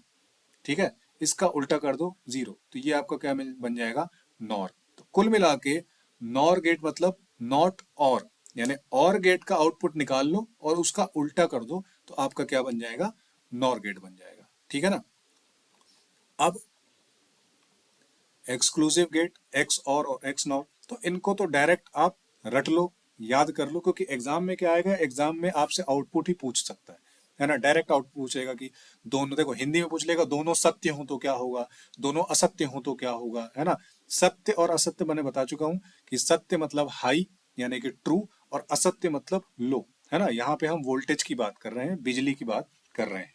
ठीक है। इसका उल्टा कर दो 0, तो ये आपका क्या बन जाएगा, नॉर। तो कुल मिला के नॉर गेट मतलब नॉट और, यानी और गेट का आउटपुट निकाल लो और उसका उल्टा कर दो तो आपका क्या बन जाएगा, नॉर गेट बन जाएगा, ठीक है ना। अब एक्सक्लूसिव गेट, एक्स और एक्स नॉर, तो इनको तो डायरेक्ट आप रट लो, याद कर लो, क्योंकि एग्जाम में क्या आएगा, एग्जाम में आपसे आउटपुट ही पूछ सकता है ना। डायरेक्ट आउटपुट पूछेगा कि दोनों, देखो हिंदी में पूछ लेगा दोनों सत्य हो तो क्या होगा, दोनों असत्य हो तो क्या होगा, है ना। सत्य और असत्य मैंने बता चुका हूं कि सत्य मतलब हाई यानी कि ट्रू, और असत्य मतलब लो, है ना। यहाँ पे हम वोल्टेज की बात कर रहे हैं, बिजली की बात कर रहे हैं।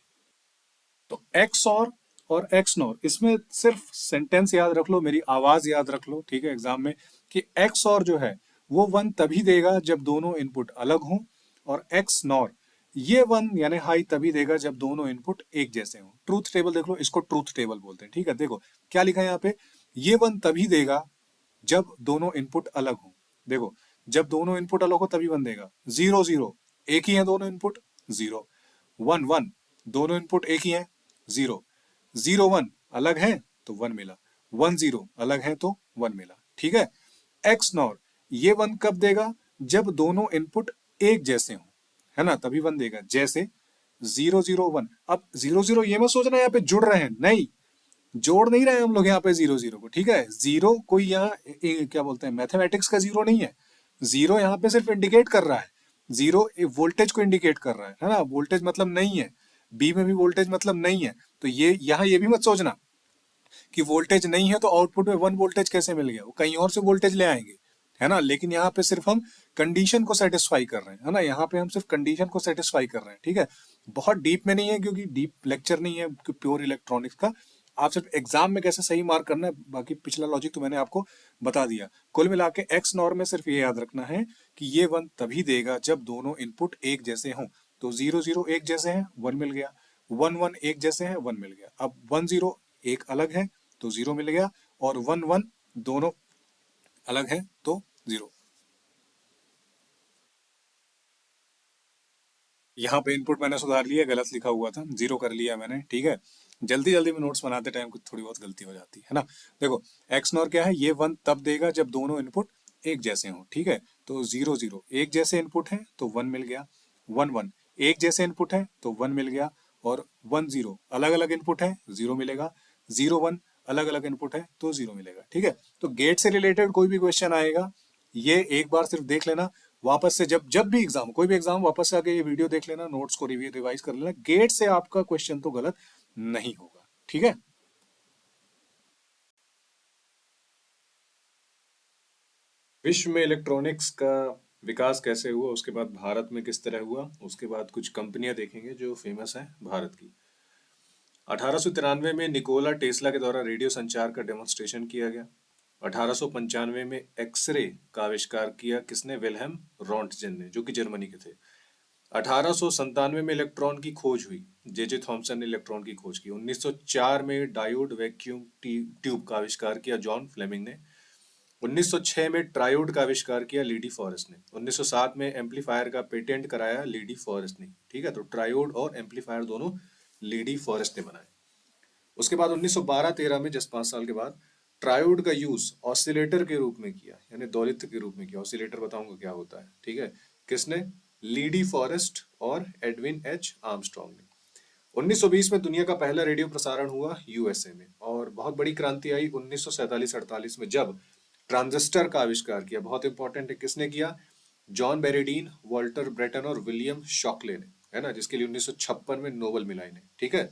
तो एक्स और एक्स नॉर, इसमें सिर्फ सेंटेंस याद रख लो, मेरी आवाज याद रख लो, ठीक है, एग्जाम में, कि एक्स और जो है वो 1 तभी देगा जब दोनों इनपुट अलग हों, और एक्स नॉर ये 1 यानी हाई तभी देगा जब दोनों इनपुट एक जैसे हों। ट्रूथ टेबल देख लो, इसको ट्रूथ टेबल बोलते हैं, ठीक है। देखो क्या लिखा है यहाँ पे, ये 1 तभी देगा जब दोनों इनपुट अलग हों। देखो जब दोनों इनपुट अलग हो तभी 1 देगा। 0 0, एक ही है दोनों इनपुट, 0। 1 1, दोनों इनपुट एक ही है, 0। 0 1 अलग है तो 1 मिला, 1 0 अलग है तो 1 मिला, ठीक है। एक्स नॉर ये 1 कब देगा, जब दोनों इनपुट एक जैसे हों, है ना, तभी 1 देगा। जैसे 0 0 1, अब 0 0 ये मत सोचना यहाँ पे जुड़ रहे हैं, नहीं, जोड़ नहीं रहे हम लोग यहाँ पे 0 0 को, ठीक है। जीरो कोई यहाँ क्या बोलते हैं, मैथमेटिक्स का जीरो नहीं है। जीरो यहाँ पे सिर्फ इंडिकेट कर रहा है, जीरो वोल्टेज को इंडिकेट कर रहा है ना। वोल्टेज मतलब नहीं है, बी में भी वोल्टेज मतलब नहीं है, तो ये यहाँ ये भी मत सोचना कि वोल्टेज नहीं है तो आउटपुट में 1 वोल्टेज कैसे मिल गया, वो कहीं और से वोल्टेज ले आएंगे, है ना। लेकिन यहाँ पे सिर्फ हम कंडीशन को सेटिस्फाई कर रहे हैं, है ना। यहाँ पे हम सिर्फ कंडीशन को सेटिस्फाई कर रहे हैं, ठीक है। बहुत डीप में नहीं है, क्योंकि डीप लेक्चर नहीं है प्योर इलेक्ट्रॉनिक्स का। आप सिर्फ एग्जाम में कैसे सही मार्क करना है, बाकी पिछला लॉजिक तो मैंने आपको बता दिया। कुल मिला के एक्स नॉर में सिर्फ ये याद रखना है कि ये 1 तभी देगा जब दोनों इनपुट एक जैसे हों। तो 0 0 एक जैसे हैं, 1 मिल गया। 1 1 एक जैसे हैं, 1 मिल गया। अब 1 0 एक अलग है तो 0 मिल गया, और 1 1 दोनों अलग है तो 0। यहाँ पे इनपुट मैंने सुधार लिया, गलत लिखा हुआ था, 0 कर लिया मैंने, ठीक है। जल्दी जल्दी में नोट्स बनाते टाइम कुछ थोड़ी बहुत गलती हो जाती है ना। देखो एक्स नॉर क्या है, ये 1 तब देगा जब दोनों इनपुट एक जैसे हों, ठीक है। तो 0 0 एक जैसे इनपुट है तो 1 मिल गया, 1 1 एक जैसे इनपुट है तो 1 मिल गया, और 1 0 अलग अलग इनपुट है, 0 मिलेगा। 0 1 अलग अलग इनपुट है तो 0 मिलेगा, ठीक है। तो गेट से रिलेटेड कोई भी क्वेश्चन आएगा, ये एक बार सिर्फ देख लेना, वापस से जब जब भी एग्जाम, कोई भी एग्जाम, वापस से आके ये वीडियो देख लेना, नोट्स को रिवाइज कर लेना, गेट से आपका क्वेश्चन तो गलत नहीं होगा, ठीक है। विश्व में इलेक्ट्रॉनिक्स का विकास कैसे हुआ, उसके बाद भारत में किस तरह हुआ, उसके बाद कुछ कंपनियां देखेंगे जो फेमस है भारत की। 1893 में निकोला टेस्ला के द्वारा रेडियो संचार का डेमोन्स्ट्रेशन किया गया। 1895 में एक्सरे का आविष्कार किया किसने, विल्हेम रॉन्टजेन ने, जो कि जर्मनी के थे। 1897 में इलेक्ट्रॉन की खोज हुई, जे थॉमसन ने इलेक्ट्रॉन की खोज की। 1904 में डायोड वैक्यूम ट्यूब का आविष्कार किया जॉन फ्लेमिंग ने। 1906 में ट्रायोड का आविष्कार किया लीडी फॉरेस्ट ने। 1907 में एम्पलीफायर का पेटेंट कराया लीडी फॉरेस्ट ने, ठीक है। तो ट्रायोड और एम्पलीफायर दोनों लीडी फॉरेस्ट ने बनाए। उसके बाद 1912-13 में, जस्ट 5 साल के बाद, ट्रायोड का यूज ऑसिलेटर के रूप में किया, यानी दोलित्र के रूप में किया। ऑसिलेटर बताऊंगा क्या होता है, ठीक है। किसने, लीडी फॉरेस्ट और एडविन एच आर्मस्ट्रॉन्ग ने। 1920 में दुनिया का पहला रेडियो प्रसारण हुआ यूएसए में। और बहुत बड़ी क्रांति आई 1947-48 में, जब ट्रांजिस्टर का आविष्कार किया। बहुत इंपॉर्टेंट है, किसने किया, जॉन बेरेडीन, वॉल्टर ब्रेटन और विलियम शॉकले ने, है ना, जिसके लिए 1956 में नोबेल मिला इन्हें, ठीक है।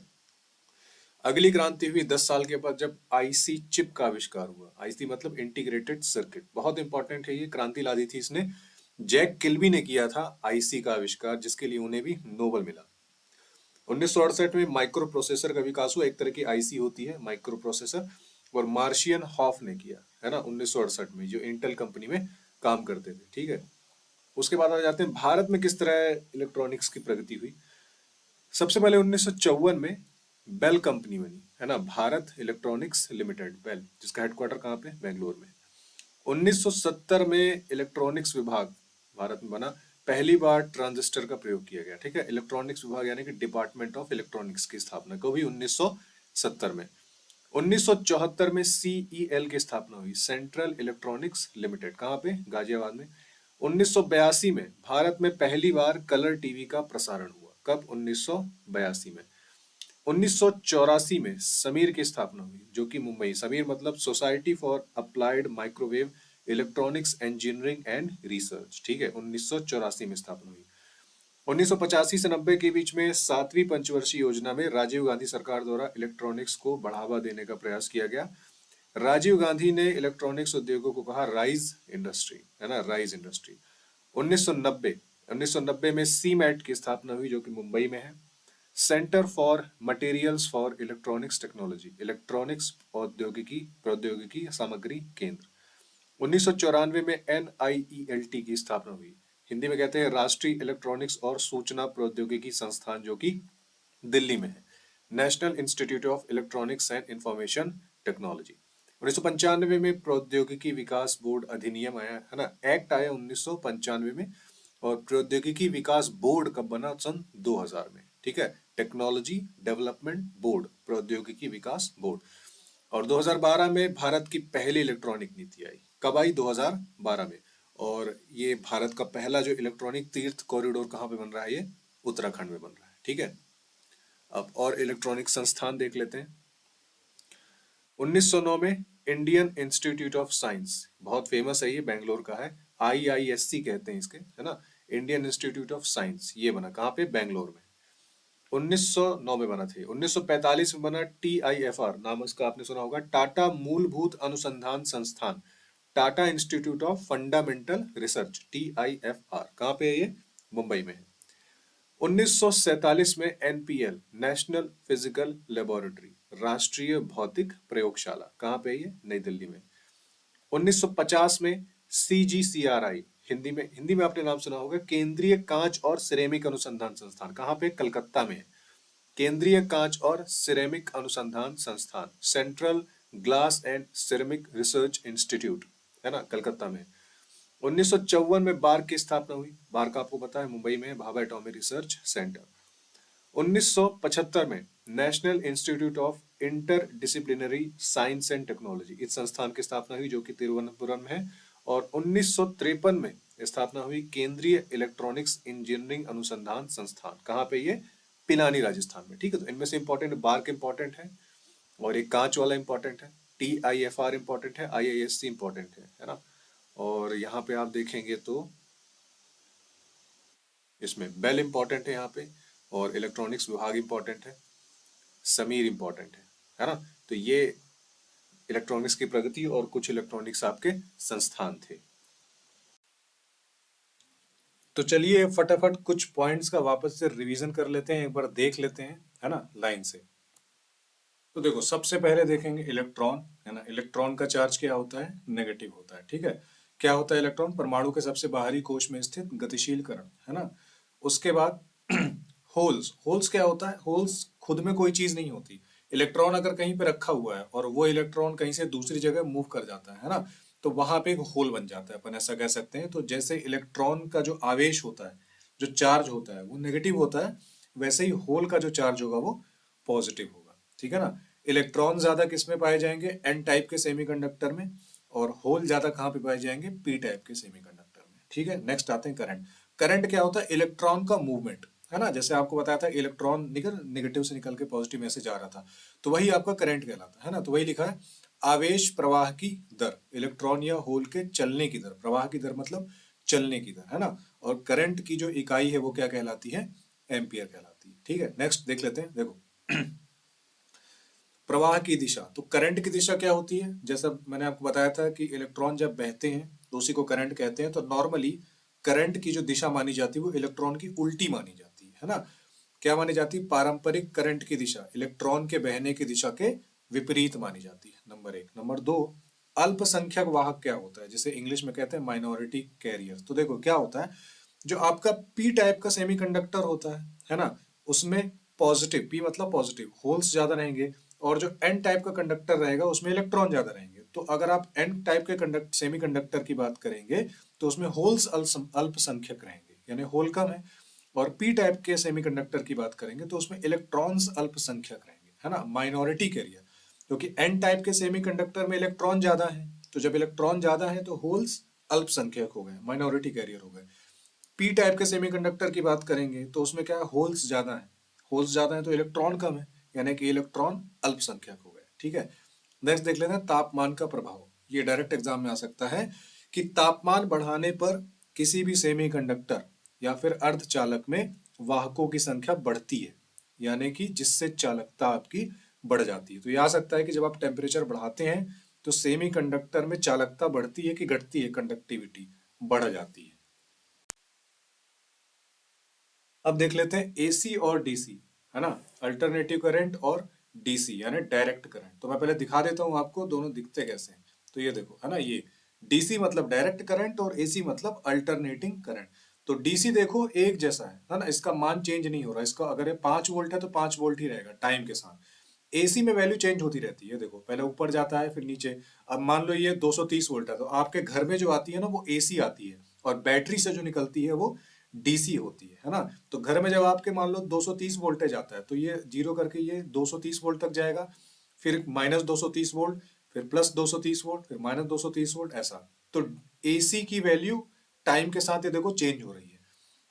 अगली क्रांति हुई 10 साल के बाद जब आईसी चिप का आविष्कार हुआ। आईसी मतलब इंटीग्रेटेड सर्किट, बहुत इंपॉर्टेंट है, ये क्रांति ला दी थी इसने। जैक किल्बी ने किया था आईसी का आविष्कार, जिसके लिए उन्हें भी नोबेल मिला। 1968 में माइक्रो प्रोसेसर का विकास हुआ, एक तरह की आईसी होती है माइक्रो प्रोसेसर, और मार्शियन हॉफ ने किया, है ना, 1968 में, जो इंटेल कंपनी में काम करते थे, ठीक है। उसके बाद आ जाते हैं भारत में किस तरह इलेक्ट्रॉनिक्स की प्रगति हुई। सबसे पहले 1954 में बेल कंपनी बनी, है ना, भारत इलेक्ट्रॉनिक्स लिमिटेड, बेल, जिसका हेडक्वार्टर कहाँ पे, बेंगलोर में। 1970 में इलेक्ट्रॉनिक्स विभाग भारत में बना, पहली बार ट्रांजिस्टर का प्रयोग किया गया, ठीक है। इलेक्ट्रॉनिक्स विभाग यानी कि डिपार्टमेंट ऑफ इलेक्ट्रॉनिक्स की स्थापना कब हुई, 1970 में। 1974 में सीईएल की स्थापना हुई, सेंट्रल इलेक्ट्रॉनिक्स लिमिटेड, कहाँ पे, गाजियाबाद में। 1982 में भारत में पहली बार कलर टीवी का प्रसारण हुआ, कब, 1982 में। 1984 में समीर की स्थापना हुई, जो कि मुंबई, समीर मतलब society for applied microwave electronics engineering and research, ठीक है, 1984 में स्थापना हुई। 1985 से 90 के बीच में 7वीं पंचवर्षीय योजना में राजीव गांधी सरकार द्वारा इलेक्ट्रॉनिक्स को बढ़ावा देने का प्रयास किया गया। राजीव गांधी ने इलेक्ट्रॉनिक्स उद्योगों को कहा राइज इंडस्ट्री, है ना, राइज इंडस्ट्री। 1990 में सीमैट की स्थापना हुई, जो कि मुंबई में है, centre for materials for electronics technology, electronics औद्योगिकी प्रौद्योगिकी सामग्री केंद्र। 1994 में एनआईईएलटी की स्थापना हुई, हिंदी में कहते हैं राष्ट्रीय इलेक्ट्रॉनिक्स और सूचना प्रौद्योगिकी संस्थान, जो कि दिल्ली में है, national institute of electronics and information technology. 1995 में प्रौद्योगिकी विकास बोर्ड अधिनियम आया, है ना, एक्ट आया 1995 में, और प्रौद्योगिकी विकास बोर्ड कब बना, सन 2000 में, ठीक है, टेक्नोलॉजी डेवलपमेंट बोर्ड, प्रौद्योगिकी विकास बोर्ड। और 2012 में भारत की पहली इलेक्ट्रॉनिक नीति आई, कब आई, 2012 में। और ये भारत का पहला जो इलेक्ट्रॉनिक तीर्थ कॉरिडोर कहाँ पे बन रहा है, ये उत्तराखंड में बन रहा है, ठीक है। अब और इलेक्ट्रॉनिक संस्थान देख लेते हैं। 1909 में इंडियन इंस्टीट्यूट ऑफ साइंस, बहुत फेमस है, ये बेंगलोर का है, आईआईएससी कहते हैं इसके, है ना, इंडियन इंस्टीट्यूट ऑफ साइंस, ये बना कहाँ पे, बेंगलोर में, 1909 में बना थे। 1945 में बना टीआईएफआर, नाम इसका आपने सुना होगा, टाटा मूलभूत अनुसंधान संस्थान, Tata institute of fundamental research, TIFR, कहाँ पे है ये, मुंबई में है। 1947 में एनपीएल, नेशनल फिजिकल लेबोरेटरी, राष्ट्रीय भौतिक प्रयोगशाला, कहाँ पे है ये, नई दिल्ली में। 1950 में सीजीसीआरआई, हिंदी में आपने नाम सुना होगा, केंद्रीय कांच और सिरेमिक अनुसंधान संस्थान, कहाँ पे, कलकत्ता में है, केंद्रीय कांच और सिरेमिक अनुसंधान संस्थान, central glass and ceramic research institute, है ना, कलकत्ता में। 1954 में बार की स्थापना हुई, बार का आपको पता है, मुंबई में, भाभा एटॉमिक रिसर्च सेंटर। 1975 में national institute of inter disciplinary science and technology, इस संस्थान की स्थापना हुई, जो कि तिरुवनंतपुरम में है। और 1953 में स्थापना हुई केंद्रीय इलेक्ट्रॉनिक्स इंजीनियरिंग अनुसंधान संस्थान, कहाँ पे ये, पिलानी, राजस्थान में, ठीक है। तो इनमें से इंपॉर्टेंट बार्क इंपॉर्टेंट है, और एक कांच वाला इंपॉर्टेंट है, टीआईएफआर इंपॉर्टेंट है, आईआईएससी इंपॉर्टेंट है ना। और यहाँ पे आप देखेंगे तो इसमें बेल इंपॉर्टेंट है यहाँ पे, और इलेक्ट्रॉनिक्स विभाग इंपॉर्टेंट है, समीर इंपॉर्टेंट है ना। तो ये इलेक्ट्रॉनिक्स की प्रगति और कुछ इलेक्ट्रॉनिक्स आपके संस्थान थे। तो चलिए फटाफट कुछ पॉइंट्स का वापस से रिवीजन कर लेते हैं, एक बार देख लेते हैं, है ना, लाइन से। तो देखो, सबसे पहले देखेंगे इलेक्ट्रॉन, है ना, इलेक्ट्रॉन का चार्ज क्या होता है, नेगेटिव होता है, ठीक है। क्या होता है इलेक्ट्रॉन, परमाणु के सबसे बाहरी कोश में स्थित गतिशील कण, है ना। उसके बाद होल्स, होल्स क्या होता है, होल्स खुद में कोई चीज नहीं होती। इलेक्ट्रॉन अगर कहीं पे रखा हुआ है और वो इलेक्ट्रॉन कहीं से दूसरी जगह मूव कर जाता है ना, तो वहां पे एक होल बन जाता है, अपन ऐसा कह सकते हैं। तो जैसे इलेक्ट्रॉन का जो आवेश होता है, जो चार्ज होता है, वो नेगेटिव होता है, वैसे ही होल का जो चार्ज होगा वो पॉजिटिव होगा, ठीक है ना। इलेक्ट्रॉन ज्यादा किस में पाए जाएंगे, एन टाइप के सेमीकंडक्टर में, और होल ज्यादा कहाँ पे पाए जाएंगे, पी टाइप के सेमीकंडक्टर में, ठीक है। नेक्स्ट आते हैं करंट। करंट क्या होता है, इलेक्ट्रॉन का मूवमेंट, है ना। जैसे आपको बताया था इलेक्ट्रॉन नेगेटिव से निकल के पॉजिटिव में से जा रहा था, तो वही आपका करंट कहलाता है ना। तो वही लिखा है, आवेश प्रवाह की दर, इलेक्ट्रॉन या होल के चलने की दर, प्रवाह की दर मतलब चलने की दर, है ना। और करंट की जो इकाई है वो क्या कहलाती है, एम्पियर कहलाती है। ठीक है, नेक्स्ट देख लेते हैं। देखो प्रवाह की दिशा, तो करंट की दिशा क्या होती है, जैसा मैंने आपको बताया था कि इलेक्ट्रॉन जब बहते हैं तो उसी को करंट कहते हैं। तो नॉर्मली करंट की जो दिशा मानी जाती है वो इलेक्ट्रॉन की उल्टी मानी जाती है ना। क्या मानी जाती है, पारंपरिक करंट की दिशा इलेक्ट्रॉन के बहने की दिशा के विपरीत मानी जाती है, नंबर एक। नंबर दो, अल्पसंख्यक वाहक क्या होता है, जिसे इंग्लिश में कहते हैं माइनॉरिटी कैरियर। तो देखो क्या होता है, जो आपका पी टाइप का सेमीकंडक्टर होता है ना, उसमें पॉजिटिव, पी मतलब पॉजिटिव, होल्स ज्यादा रहेंगे। और जो एन टाइप का कंडक्टर रहेगा उसमें इलेक्ट्रॉन ज्यादा रहेंगे। तो अगर आप एन टाइप के कंडक्ट सेमीकंडक्टर की बात करेंगे तो उसमें होल्स अल्पसंख्यक रहेंगे, यानी होल कम है। और पी टाइप के सेमीकंडक्टर की बात करेंगे तो उसमें इलेक्ट्रॉन्स अल्पसंख्यक रहेंगे, है ना, माइनॉरिटी कैरियर। क्योंकि एन टाइप के सेमीकंडक्टर में इलेक्ट्रॉन ज्यादा है, तो जब इलेक्ट्रॉन ज्यादा है तो होल्स अल्पसंख्यक हो गए, माइनॉरिटी कैरियर हो गए। पी टाइप के सेमीकंडक्टर की बात करेंगे तो उसमें क्या है, होल्स ज्यादा है, होल्स ज्यादा है तो इलेक्ट्रॉन कम है, यानी कि इलेक्ट्रॉन अल्पसंख्यक हो गए। ठीक है, नेक्स्ट देख लेते हैं तापमान का प्रभाव। ये डायरेक्ट एग्जाम में आ सकता है कि तापमान बढ़ाने पर किसी भी सेमीकंडक्टर या फिर अर्धचालक में वाहकों की संख्या बढ़ती है, यानी कि जिससे चालकता आपकी बढ़ जाती है। तो ये आ सकता है कि जब आप टेम्परेचर बढ़ाते हैं तो सेमीकंडक्टर में चालकता बढ़ती है कि घटती है, कंडक्टिविटी बढ़ जाती है। अब देख लेते हैं एसी और डीसी, है ना, अल्टरनेटिव करंट और डीसी यानी डायरेक्ट करंट। तो मैं पहले दिखा देता हूं आपको दोनों दिखते कैसे हैं। तो ये देखो, है ना, ये डीसी मतलब डायरेक्ट करंट और एसी मतलब अल्टरनेटिंग करंट। तो डीसी देखो एक जैसा है ना, इसका मान चेंज नहीं हो रहा। इसका अगर ये 5 वोल्ट है तो 5 वोल्ट ही रहेगा टाइम के साथ। एसी में वैल्यू चेंज होती रहती है, देखो पहले ऊपर जाता है फिर नीचे। अब मान लो ये 230 वोल्ट है तो आपके घर में जो आती है ना वो एसी आती है, और बैटरी से जो निकलती है वो डीसी होती है ना। तो घर में जब आपके मान लो 230 वोल्टेज आता है तो ये जीरो करके ये 230 वोल्ट तक जाएगा, फिर माइनस 230 वोल्ट, फिर प्लस 230 वोल्ट, फिर माइनस 230 वोल्ट, ऐसा। तो एसी की वैल्यू टाइम के साथ ये देखो चेंज हो रही है,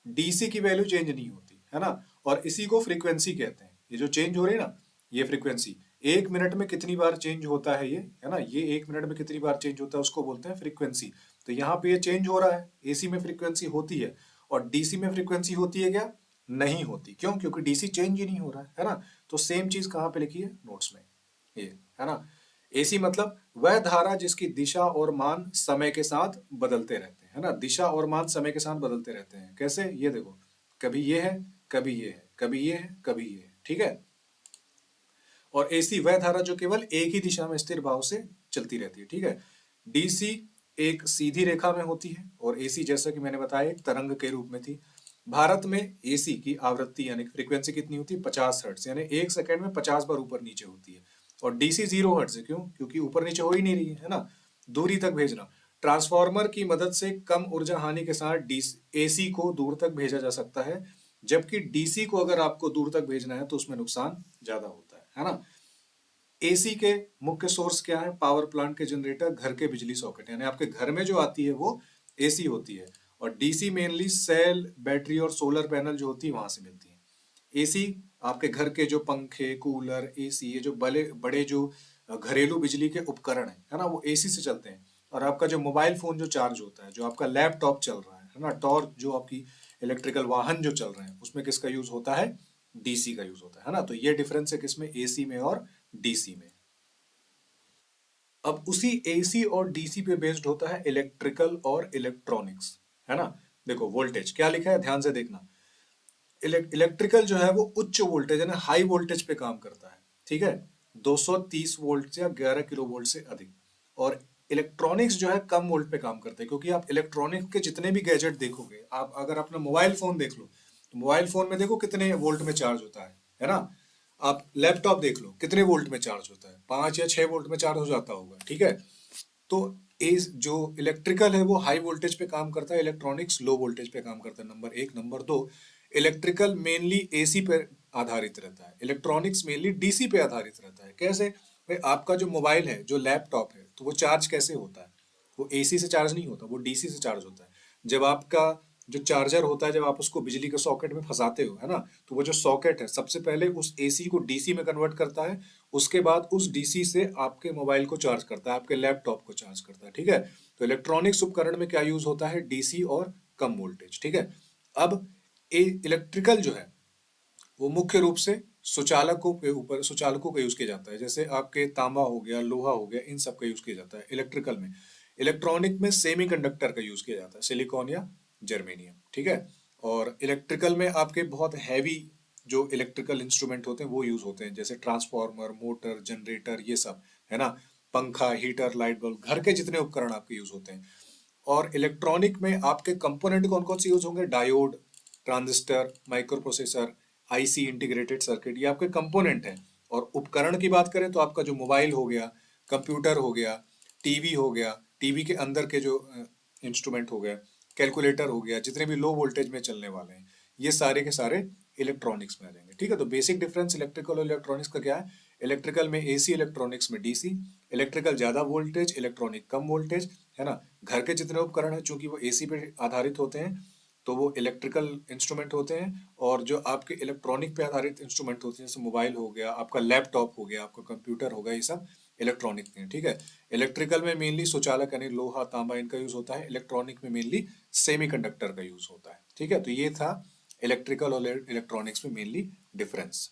डीसी की वैल्यू चेंज नहीं होती, है ना। और इसी को फ्रीक्वेंसी कहते हैं, ये जो चेंज हो रही है ना, ये फ्रीक्वेंसी। 1 मिनट में कितनी बार चेंज होता है ये, है ना, ये 1 मिनट में कितनी बार चेंज होता है उसको बोलते हैं फ्रीक्वेंसी। तो यहाँ पे ये चेंज हो रहा है, एसी में फ्रीक्वेंसी होती है, और डीसी में फ्रीक्वेंसी होती है क्या, नहीं होती। क्यों, क्योंकि डीसी चेंज ही नहीं हो रहा है ना। तो सेम चीज कहाँ पे लिखी है, नोट्स में, ये, है ना। एसी मतलब वह धारा जिसकी दिशा और मान समय के साथ बदलते रहते हैं, है ना। दिशा और मान समय के साथ बदलते रहते हैं, कैसे, ये देखो, कभी ये है, कभी ये है, कभी ये है, कभी ये है। ठीक है, और एसी वह धारा जो केवल एक ही दिशा में स्थिर भाव से चलती रहती है। ठीक है, डीसी एक सीधी रेखा में होती है, और एसी जैसा कि मैंने बताया एक तरंग के रूप में थी। भारत में एसी की आवृत्ति यानी फ्रीक्वेंसी कितनी होती है, 50 हर्ट्ज, यानी 1 सेकंड में 50 बार ऊपर नीचे होती है। और डीसी 0 हर्ट्ज है, क्यों, क्योंकि ऊपर नीचे हो ही नहीं रही है ना, दूरी तक भेजना। ट्रांसफार्मर की मदद से कम ऊर्जा हानि के साथ एसी को दूर तक भेजा जा सकता है, जबकि डीसी को अगर आपको दूर तक भेजना है तो उसमें नुकसान ज्यादा होता है ना। एसी के मुख्य सोर्स क्या है, पावर प्लांट के जनरेटर, घर के बिजली सॉकेट, यानी आपके घर में जो आती है वो एसी होती है। और डीसी मेनली सेल, बैटरी और सोलर पैनल जो होती है वहां से मिलती है। एसी आपके घर के जो पंखे, कूलर, एसी, ये जो बड़े बड़े जो घरेलू बिजली के उपकरण है ना, वो एसी से चलते हैं। और आपका जो मोबाइल फोन जो चार्ज होता है, जो आपका लैपटॉप चल रहा है ना, टॉर्च, जो आपकी इलेक्ट्रिकल वाहन जो चल रहे हैं उसमें किसका यूज होता है, डीसी का यूज होता है ना। तो ये डिफरेंस है किसमें, एसी में और डीसी में। अब उसी एसी और डीसी पे बेस्ड होता है इलेक्ट्रिकल और इलेक्ट्रॉनिक्स, है ना। देखो वोल्टेज क्या लिखा है, ध्यान से देखना। इलेक्ट्रिकल जो है वो उच्च वोल्टेज यानी हाई वोल्टेज पे काम करता है, ठीक है, 230 वोल्ट या 11 किलो वोल्ट से अधिक। और इलेक्ट्रॉनिक्स जो है कम वोल्ट पे काम करते हैं, क्योंकि आप इलेक्ट्रॉनिक के जितने भी गैजेट देखोगे, आप अगर अपना मोबाइल फोन देख लो तो मोबाइल फोन में देखो कितने वोल्ट में चार्ज होता है ना। आप लैपटॉप देख लो कितने वोल्ट में चार्ज होता है, 5 या 6 वोल्ट में चार्ज हो जाता होगा। ठीक है, तो इस जो इलेक्ट्रिकल है वो हाई वोल्टेज पे काम करता है, इलेक्ट्रॉनिक्स लो वोल्टेज पे काम करता है, नंबर एक। नंबर दो, इलेक्ट्रिकल मेनली एसी पे आधारित रहता है, इलेक्ट्रॉनिक्स मेनली डीसी पे आधारित रहता है। कैसे भाई, आपका जो मोबाइल है, जो लैपटॉप है, तो वो चार्ज कैसे होता है, वो एसी से चार्ज नहीं होता, वो डीसी से चार्ज होता है। जब आपका जो चार्जर होता है, जब आप उसको बिजली के सॉकेट में फंसाते हो, है ना, तो वो जो सॉकेट है सबसे पहले उस एसी को डीसी में कन्वर्ट करता है, उसके बाद उस डीसी से आपके मोबाइल को चार्ज करता है, आपके लैपटॉप को चार्ज करता है। ठीक है, तो इलेक्ट्रॉनिक्स उपकरण में क्या यूज होता है, डीसी और कम वोल्टेज, ठीक है। अब इलेक्ट्रिकल जो है वो मुख्य रूप से सुचालकों के ऊपर, सुचालकों का यूज किया जाता है, जैसे आपके तांबा हो गया, लोहा हो गया, इन सब का यूज किया जाता है इलेक्ट्रिकल में। इलेक्ट्रॉनिक में सेमीकंडक्टर का यूज किया जाता है, सिलिकॉन या जर्मेनियम, ठीक है। और इलेक्ट्रिकल में आपके बहुत हैवी जो इलेक्ट्रिकल इंस्ट्रूमेंट होते हैं वो यूज होते हैं, जैसे ट्रांसफार्मर, मोटर, जनरेटर, ये सब, है ना। पंखा, हीटर, लाइट बल्ब, घर के जितने उपकरण आपके यूज होते हैं। और इलेक्ट्रॉनिक में आपके कंपोनेंट कौन कौन से यूज होंगे, diode, transistor, micro processor, IC, integrated circuit, ये आपके कंपोनेंट हैं। और उपकरण की बात करें तो आपका जो मोबाइल हो गया, कंप्यूटर हो गया, टीवी हो गया, टीवी के अंदर के जो इंस्ट्रूमेंट हो गए, कैलकुलेटर हो गया, जितने भी लो वोल्टेज में चलने वाले हैं, ये सारे के सारे इलेक्ट्रॉनिक्स में आ जाएंगे, ठीक है। तो बेसिक डिफरेंस इलेक्ट्रिकल और इलेक्ट्रॉनिक्स का क्या है, इलेक्ट्रिकल में एसी, इलेक्ट्रॉनिक्स में डीसी। इलेक्ट्रिकल ज्यादा वोल्टेज, इलेक्ट्रॉनिक कम वोल्टेज, है ना। घर के जितने उपकरण हैं चूंकि वो एसी पे आधारित होते हैं तो वो इलेक्ट्रिकल इंस्ट्रूमेंट होते हैं, और जो आपके इलेक्ट्रॉनिक पे आधारित इंस्ट्रूमेंट होते हैं, जैसे मोबाइल हो गया, आपका लैपटॉप हो गया, आपका कंप्यूटर होगा, ये सब इलेक्ट्रॉनिक हैं, ठीक है। इलेक्ट्रिकल में मेनली सुचालक यानी लोहा, तांबा, इनका यूज होता है। इलेक्ट्रॉनिक में मेनली सेमीकंडक्टर का यूज होता है, ठीक है। तो ये था इलेक्ट्रिकल और इलेक्ट्रॉनिक्स में मेनली डिफरेंस।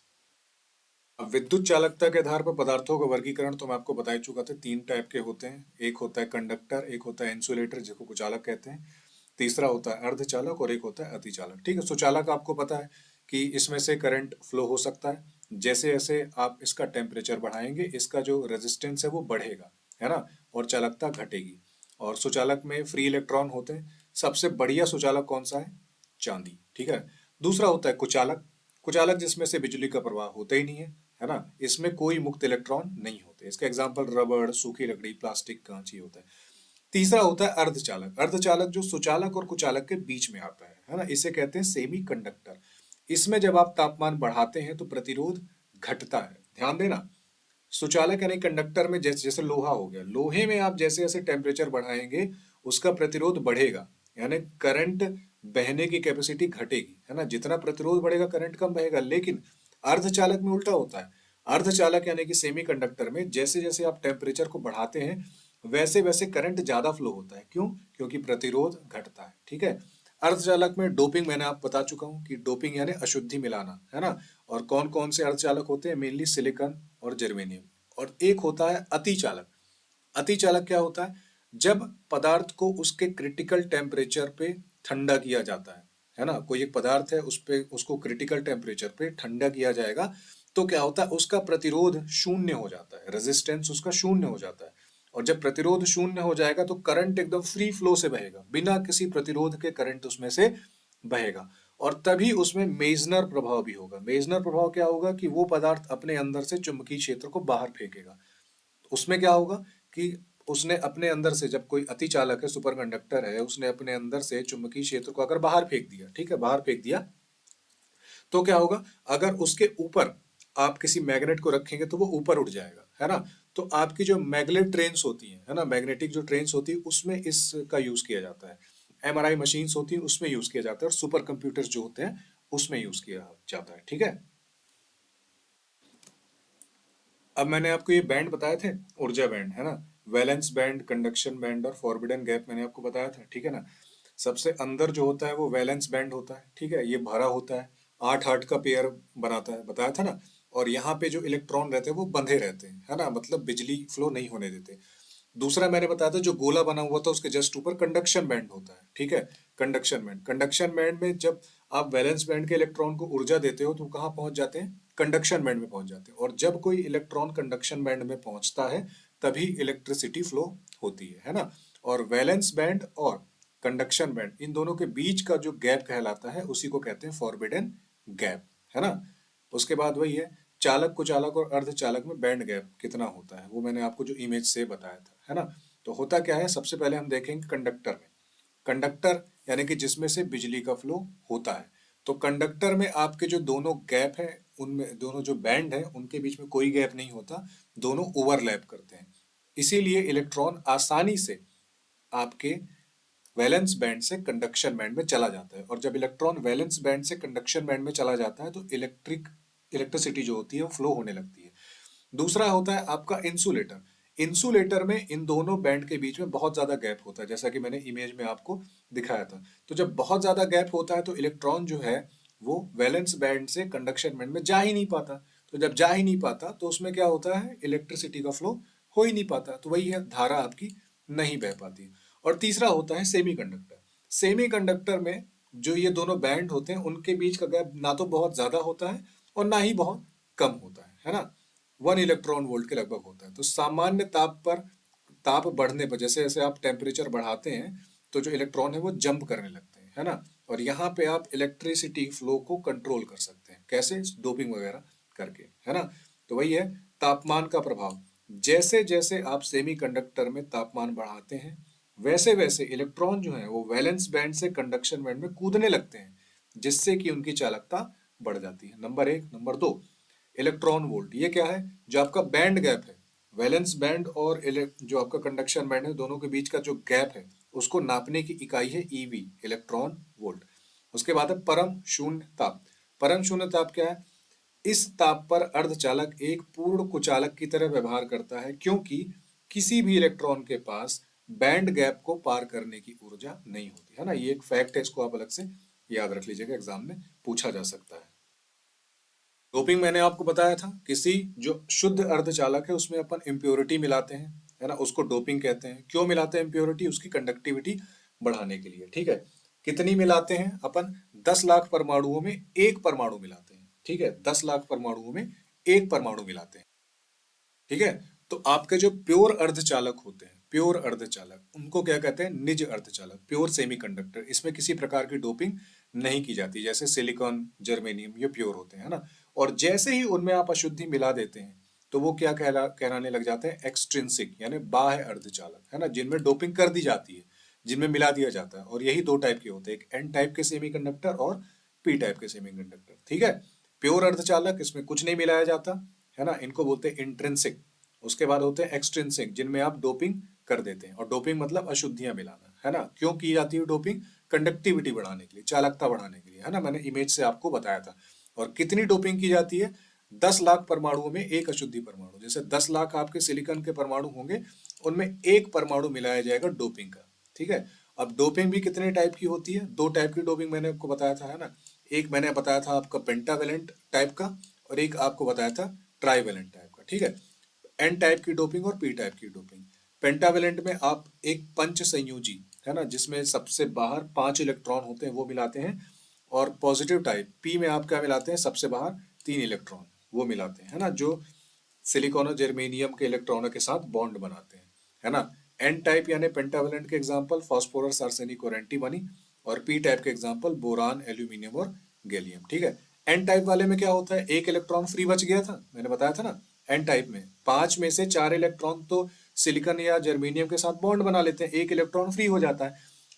अब विद्युत चालकता के आधार पर पदार्थों का वर्गीकरण तो मैं आपको बता ही चुका था, तीन टाइप के होते हैं। एक होता है कंडक्टर, एक होता है इंसुलेटर जिसको कुचालक कहते हैं, तीसरा होता है अर्धचालक, और एक होता है अतिचालक, ठीक है। सुचालक आपको पता है कि इसमें से करंट फ्लो हो सकता है, जैसे जैसे आप इसका टेम्परेचर बढ़ाएंगे इसका जो रेजिस्टेंस है वो बढ़ेगा, है ना, और चालकता घटेगी। और सुचालक में फ्री इलेक्ट्रॉन होते हैं। सबसे बढ़िया सुचालक कौन सा है, चांदी, ठीक है। दूसरा होता है कुचालक, कुचालक जिसमें से बिजली का प्रवाह होता ही नहीं है ना, इसमें कोई मुक्त इलेक्ट्रॉन नहीं होते। इसका एग्जांपल रबड़, सूखी लकड़ी, प्लास्टिक, कांच ही होता है। तीसरा होता है अर्धचालक, अर्धचालक जो सुचालक और कुचालक के बीच में आता है ना, इसे कहते हैं सेमी कंडक्टर। इसमें जब आप तापमान बढ़ाते हैं तो प्रतिरोध घटता है, ध्यान देना। सुचालक यानी कंडक्टर में जैसे जैसे लोहा हो गया, लोहे में आप जैसे जैसे टेम्परेचर बढ़ाएंगे उसका प्रतिरोध बढ़ेगा, यानी करंट बहने की कैपेसिटी घटेगी, है ना। जितना प्रतिरोध बढ़ेगा करंट कम बहेगा। लेकिन अर्धचालक में उल्टा होता है। अर्धचालक यानी कि सेमीकंडक्टर में जैसे जैसे आप टेम्परेचर को बढ़ाते हैं वैसे वैसे करंट ज्यादा फ्लो होता है। क्यों? क्योंकि प्रतिरोध घटता है, ठीक है। अर्धचालक में डोपिंग मैंने आप बता चुका हूं कि डोपिंग यानी अशुद्धि मिलाना, है ना। और कौन कौन से अर्धचालक होते हैं, मेनली सिलिकॉन और जर्मेनियम। और एक होता है अतिचालक। अतिचालक क्या होता है, जब पदार्थ को उसके क्रिटिकल टेम्परेचर पे ठंडा किया जाता है ना। कोई एक पदार्थ है उस पे उसको क्रिटिकल टेम्परेचर पे ठंडा किया जाएगा तो क्या होता है, उसका प्रतिरोध शून्य हो जाता है, रेजिस्टेंस उसका शून्य हो जाता है। और जब प्रतिरोध शून्य हो जाएगा तो करंट एकदम फ्री फ्लो से बहेगा, बिना किसी प्रतिरोध के करंट उसमें से बहेगा। और तभी उसमें मेजनर प्रभाव भी होगा। मेजनर प्रभाव क्या होगा कि वो पदार्थ अपने अंदर से चुंबकीय क्षेत्र को बाहर फेंकेगा। उसमें क्या होगा कि उसने अपने अंदर से, जब कोई अतिचालक है, सुपर कंडक्टर है, उसने अपने अंदर से चुंबकीय क्षेत्र को अगर बाहर फेंक दिया, ठीक है, बाहर फेंक दिया, तो क्या होगा, अगर उसके ऊपर आप किसी मैग्नेट को रखेंगे तो वो ऊपर उठ जाएगा, है ना। तो आपकी जो मैग्नेट ट्रेन्स होती हैं, है ना, मैग्नेटिक जो ट्रेन्स होती है उसमें इसका यूज किया जाता है। एमआरआई मशीन्स होती है उसमें यूज किया जाता है, और सुपर कंप्यूटर्स जो होते हैं उसमें यूज किया जाता है, ठीक है। अब मैंने आपको ये बैंड बताए थे, ऊर्जा बैंड, है ना, वैलेंस बैंड, कंडक्शन बैंड और फॉरबिडन गैप मैंने आपको बताया था, ठीक है ना। सबसे अंदर जो होता है वो वैलेंस बैंड होता है, ठीक है, ये भरा होता है, 8 8 का पेयर बनाता है, बताया था ना। और यहाँ पे जो इलेक्ट्रॉन रहते हैं वो बंधे रहते हैं, है ना, मतलब बिजली फ्लो नहीं होने देते। दूसरा मैंने बताया था जो गोला बना हुआ था उसके जस्ट ऊपर कंडक्शन बैंड होता है, ठीक है। कंडक्शन बैंड में जब आप वैलेंस बैंड के इलेक्ट्रॉन को ऊर्जा देते हो तो कहाँ पहुंच जाते हैं, कंडक्शन बैंड में पहुंच जाते हैं। और जब कोई इलेक्ट्रॉन कंडक्शन बैंड में पहुंचता है तभी इलेक्ट्रिसिटी फ्लो होती है ना। और वैलेंस बैंड और कंडक्शन बैंड, इन दोनों के बीच का जो गैप कहलाता है उसी को कहते हैं फॉरबिडन गैप, है ना। उसके बाद वही है, चालक, कुचालक और अर्धचालक में बैंड गैप कितना होता है वो मैंने आपको जो इमेज से बताया था, है ना। तो होता क्या है, सबसे पहले हम देखेंगे कंडक्टर में। कंडक्टर यानी कि जिसमें से बिजली का फ्लो होता है। तो कंडक्टर में आपके जो दोनों गैप है, उनमें दोनों जो बैंड है उनके बीच में कोई गैप नहीं होता, दोनों ओवरलैप करते हैं। इसीलिए इलेक्ट्रॉन आसानी से आपके वैलेंस बैंड से कंडक्शन बैंड में चला जाता है। और जब इलेक्ट्रॉन वैलेंस बैंड से कंडक्शन बैंड में चला जाता है तो इलेक्ट्रिसिटी जो होती है वो फ्लो होने लगती है। दूसरा होता है आपका इंसुलेटर। इंसुलेटर में इन दोनों बैंड के बीच में बहुत ज्यादा गैप होता है, जैसा कि मैंने इमेज में आपको दिखाया था। तो जब बहुत ज्यादा गैप होता है तो इलेक्ट्रॉन जो है वो वैलेंस बैंड से कंडक्शन बैंड में जा ही नहीं पाता। तो जब जा ही नहीं पाता तो उसमें क्या होता है, इलेक्ट्रिसिटी का फ्लो हो ही नहीं पाता, तो वही है, धारा आपकी नहीं बह पाती। और तीसरा होता है सेमीकंडक्टर। सेमीकंडक्टर में जो ये दोनों बैंड होते हैं उनके बीच का गैप ना तो बहुत ज्यादा होता है और ना ही बहुत कम होता है ना। 1 इलेक्ट्रॉन वोल्ट के लगभग होता है। तो सामान्य ताप पर, ताप बढ़ने पर, जैसे जैसे आप टेम्परेचर बढ़ाते हैं तो जो इलेक्ट्रॉन है वो जंप करने लगते हैं, है ना। और यहाँ पे आप इलेक्ट्रिसिटी फ्लो को कंट्रोल कर सकते हैं, कैसे, डोपिंग वगैरह करके, है ना। तो वही है तापमान का प्रभाव। जैसे जैसे आप सेमीकंडक्टर में तापमान बढ़ाते हैं वैसे वैसे इलेक्ट्रॉन जो है वो वैलेंस बैंड से कंडक्शन बैंड में कूदने लगते हैं, जिससे कि उनकी चालकता बढ़ जाती है। नंबर एक। नंबर दो, इलेक्ट्रॉन वोल्ट। ये क्या है, जो आपका बैंड गैप है, वैलेंस बैंड और जो आपका कंडक्शन बैंड है, दोनों के बीच का जो गैप है उसको नापने की इकाई है ईवी, इलेक्ट्रॉन वोल्ट। उसके बाद है परम शून्य ताप। परम शून्य ताप क्या है, इस ताप पर अर्धचालक एक पूर्ण कुचालक की तरह व्यवहार करता है, क्योंकि किसी भी इलेक्ट्रॉन के पास बैंड गैप को पार करने की ऊर्जा नहीं होती, है ना। ये एक फैक्ट है, इसको आप अलग से याद रख लीजिएगा, एग्जाम में पूछा जा सकता है। डोपिंग मैंने आपको बताया था, किसी जो शुद्ध अर्धचालक है उसमें अपन इम्प्योरिटी मिलाते हैं, है ना, उसको डोपिंग कहते हैं। क्यों मिलाते हैं इम्प्योरिटी, उसकी कंडक्टिविटी बढ़ाने के लिए, ठीक है। कितनी मिलाते हैं अपन, 10 लाख परमाणुओं में एक परमाणु मिलाते हैं, ठीक है, 10 लाख परमाणुओं में एक परमाणु मिलाते हैं, ठीक है। तो आपके जो प्योर अर्धचालक होते हैं, प्योर अर्धचालक, उनको क्या कहते हैं, निज अर्धचालक, प्योर सेमीकंडक्टर। इसमें किसी प्रकार की डोपिंग नहीं की जाती, जैसे सिलिकॉन, जर्मेनियम, ये प्योर होते हैं, है ना। और जैसे ही उनमें आप अशुद्धि मिला देते हैं तो वो क्या कहलाने लग जाते हैं, एक्सट्रिंसिक, यानी बाह्य अर्धचालक, है ना, जिनमें डोपिंग कर दी जाती है, जिनमें मिला दिया जाता है। और यही दो टाइप के होते हैं, एक एन टाइप के सेमीकंडक्टर और पी टाइप के सेमीकंडक्टर, ठीक है। प्योर अर्धचालक, इसमें कुछ नहीं मिलाया जाता, है ना, इनको बोलते हैं इंट्रिंसिक। उसके बाद होते हैं एक्सट्रिंसिक, जिनमें आप डोपिंग कर देते हैं। और डोपिंग मतलब अशुद्धियां मिलाना, है ना। क्यों की जाती है डोपिंग, कंडक्टिविटी बढ़ाने के लिए, चालकता बढ़ाने के लिए, है ना, मैंने इमेज से आपको बताया था। और कितनी डोपिंग की जाती है, 10 लाख परमाणुओं में एक अशुद्धि परमाणु। जैसे 10 लाख आपके सिलिकॉन के परमाणु होंगे, उनमें एक परमाणु मिलाया जाएगा डोपिंग का, ठीक है। अब डोपिंग भी कितने टाइप की होती है, दो टाइप की डोपिंग मैंने आपको बताया था, है ना। एक मैंने बताया था आपका पेंटावेलेंट टाइप का, और एक आपको बताया था ट्राइवेलेंट टाइप का, ठीक है। एन टाइप की डोपिंग और पी टाइप की डोपिंग। पेंटावेलेंट में आप एक पंच संयोजी, है ना, जिसमें सबसे बाहर 5 इलेक्ट्रॉन होते हैं, वो मिलाते हैं। और पॉजिटिव टाइप पी में आप क्या मिलाते हैं, सबसे बाहर 3 इलेक्ट्रॉन, वो मिलाते हैं, है ना, जो सिलिकॉन और जर्मेनियम के इलेक्ट्रॉनों के साथ बॉन्ड बनाते हैं, है ना। एन टाइप यानी पेंटावेलेंट के एग्जांपल फास्फोरस, आर्सेनिक और एंटीमनी। और पी टाइप के एग्जांपल बोरान, एल्यूमिनियम और गैलियम, ठीक है। एन टाइप वाले में क्या होता है, एक इलेक्ट्रॉन फ्री बच गया था, मैंने बताया था ना। एन टाइप में 5 में से 4 इलेक्ट्रॉन तो सिलिकॉन या जर्मेनियम के साथ बॉन्ड बना लेते हैं, एक इलेक्ट्रॉन फ्री हो जाता है।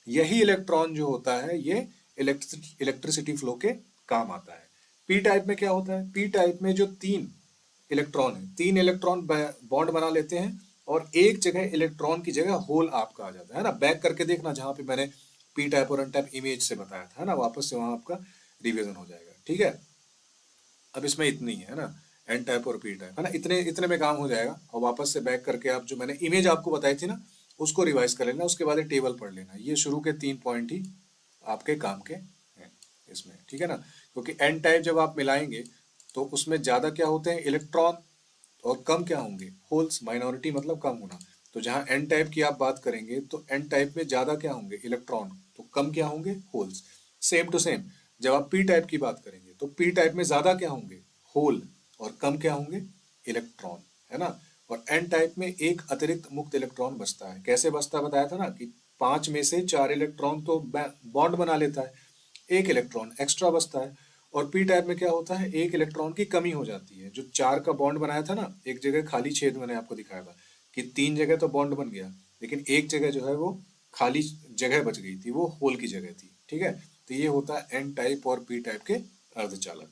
यही इलेक्ट्रॉन जो होता है ये इलेक्ट्रिसिटी फ्लो के काम आता है। पी टाइप में क्या होता है, पी टाइप में जो 3 इलेक्ट्रॉन है, 3 इलेक्ट्रॉन बॉन्ड बना लेते हैं, और एक जगह इलेक्ट्रॉन की जगह होल आपका आ जाता है ना। बैक करके देखना जहां पे मैंने पी टाइप और एन टाइप इमेज से बताया था, है ना, वापस से वहां आपका रिवीजन हो जाएगा, ठीक है। अब इसमें इतनी है ना, एन टाइप और पी टाइप, है ना, इतने इतने में काम हो जाएगा। और वापस से बैक करके आप जो मैंने इमेज आपको बताई थी ना, उसको रिवाइज कर लेना, उसके बाद टेबल पढ़ लेना। ये शुरू के 3 पॉइंट ही आपके काम के हैं इसमें, ठीक है ना। क्योंकि एन टाइप जब आप मिलाएंगे तो उसमें ज्यादा क्या होते हैं, इलेक्ट्रॉन, और कम क्या होंगे, होल्स। माइनॉरिटी मतलब कम होना। तो जहां एन टाइप की आप बात करेंगे तो एन टाइप में ज्यादा क्या होंगे, इलेक्ट्रॉन, तो कम क्या होंगे, होल्स। सेम टू सेम जब आप पी टाइप की बात करेंगे तो पी टाइप में ज्यादा क्या होंगे, होल, और कम क्या होंगे, इलेक्ट्रॉन, है ना। और एन टाइप में एक अतिरिक्त मुक्त इलेक्ट्रॉन बचता है। कैसे बचता है, बताया था ना कि 5 में से 4 इलेक्ट्रॉन तो बॉन्ड बना लेता है, एक इलेक्ट्रॉन एक्स्ट्रा बचता है। और पी टाइप में क्या होता है, एक इलेक्ट्रॉन की कमी हो जाती है। जो 4 का बॉन्ड बनाया था ना, एक जगह खाली छेद मैंने आपको दिखाया था कि 3 जगह तो बॉन्ड बन गया, लेकिन एक जगह जो है वो खाली जगह बच गई थी, वो होल की जगह थी, ठीक है। तो ये होता है एन टाइप और पी टाइप के अर्धचालक।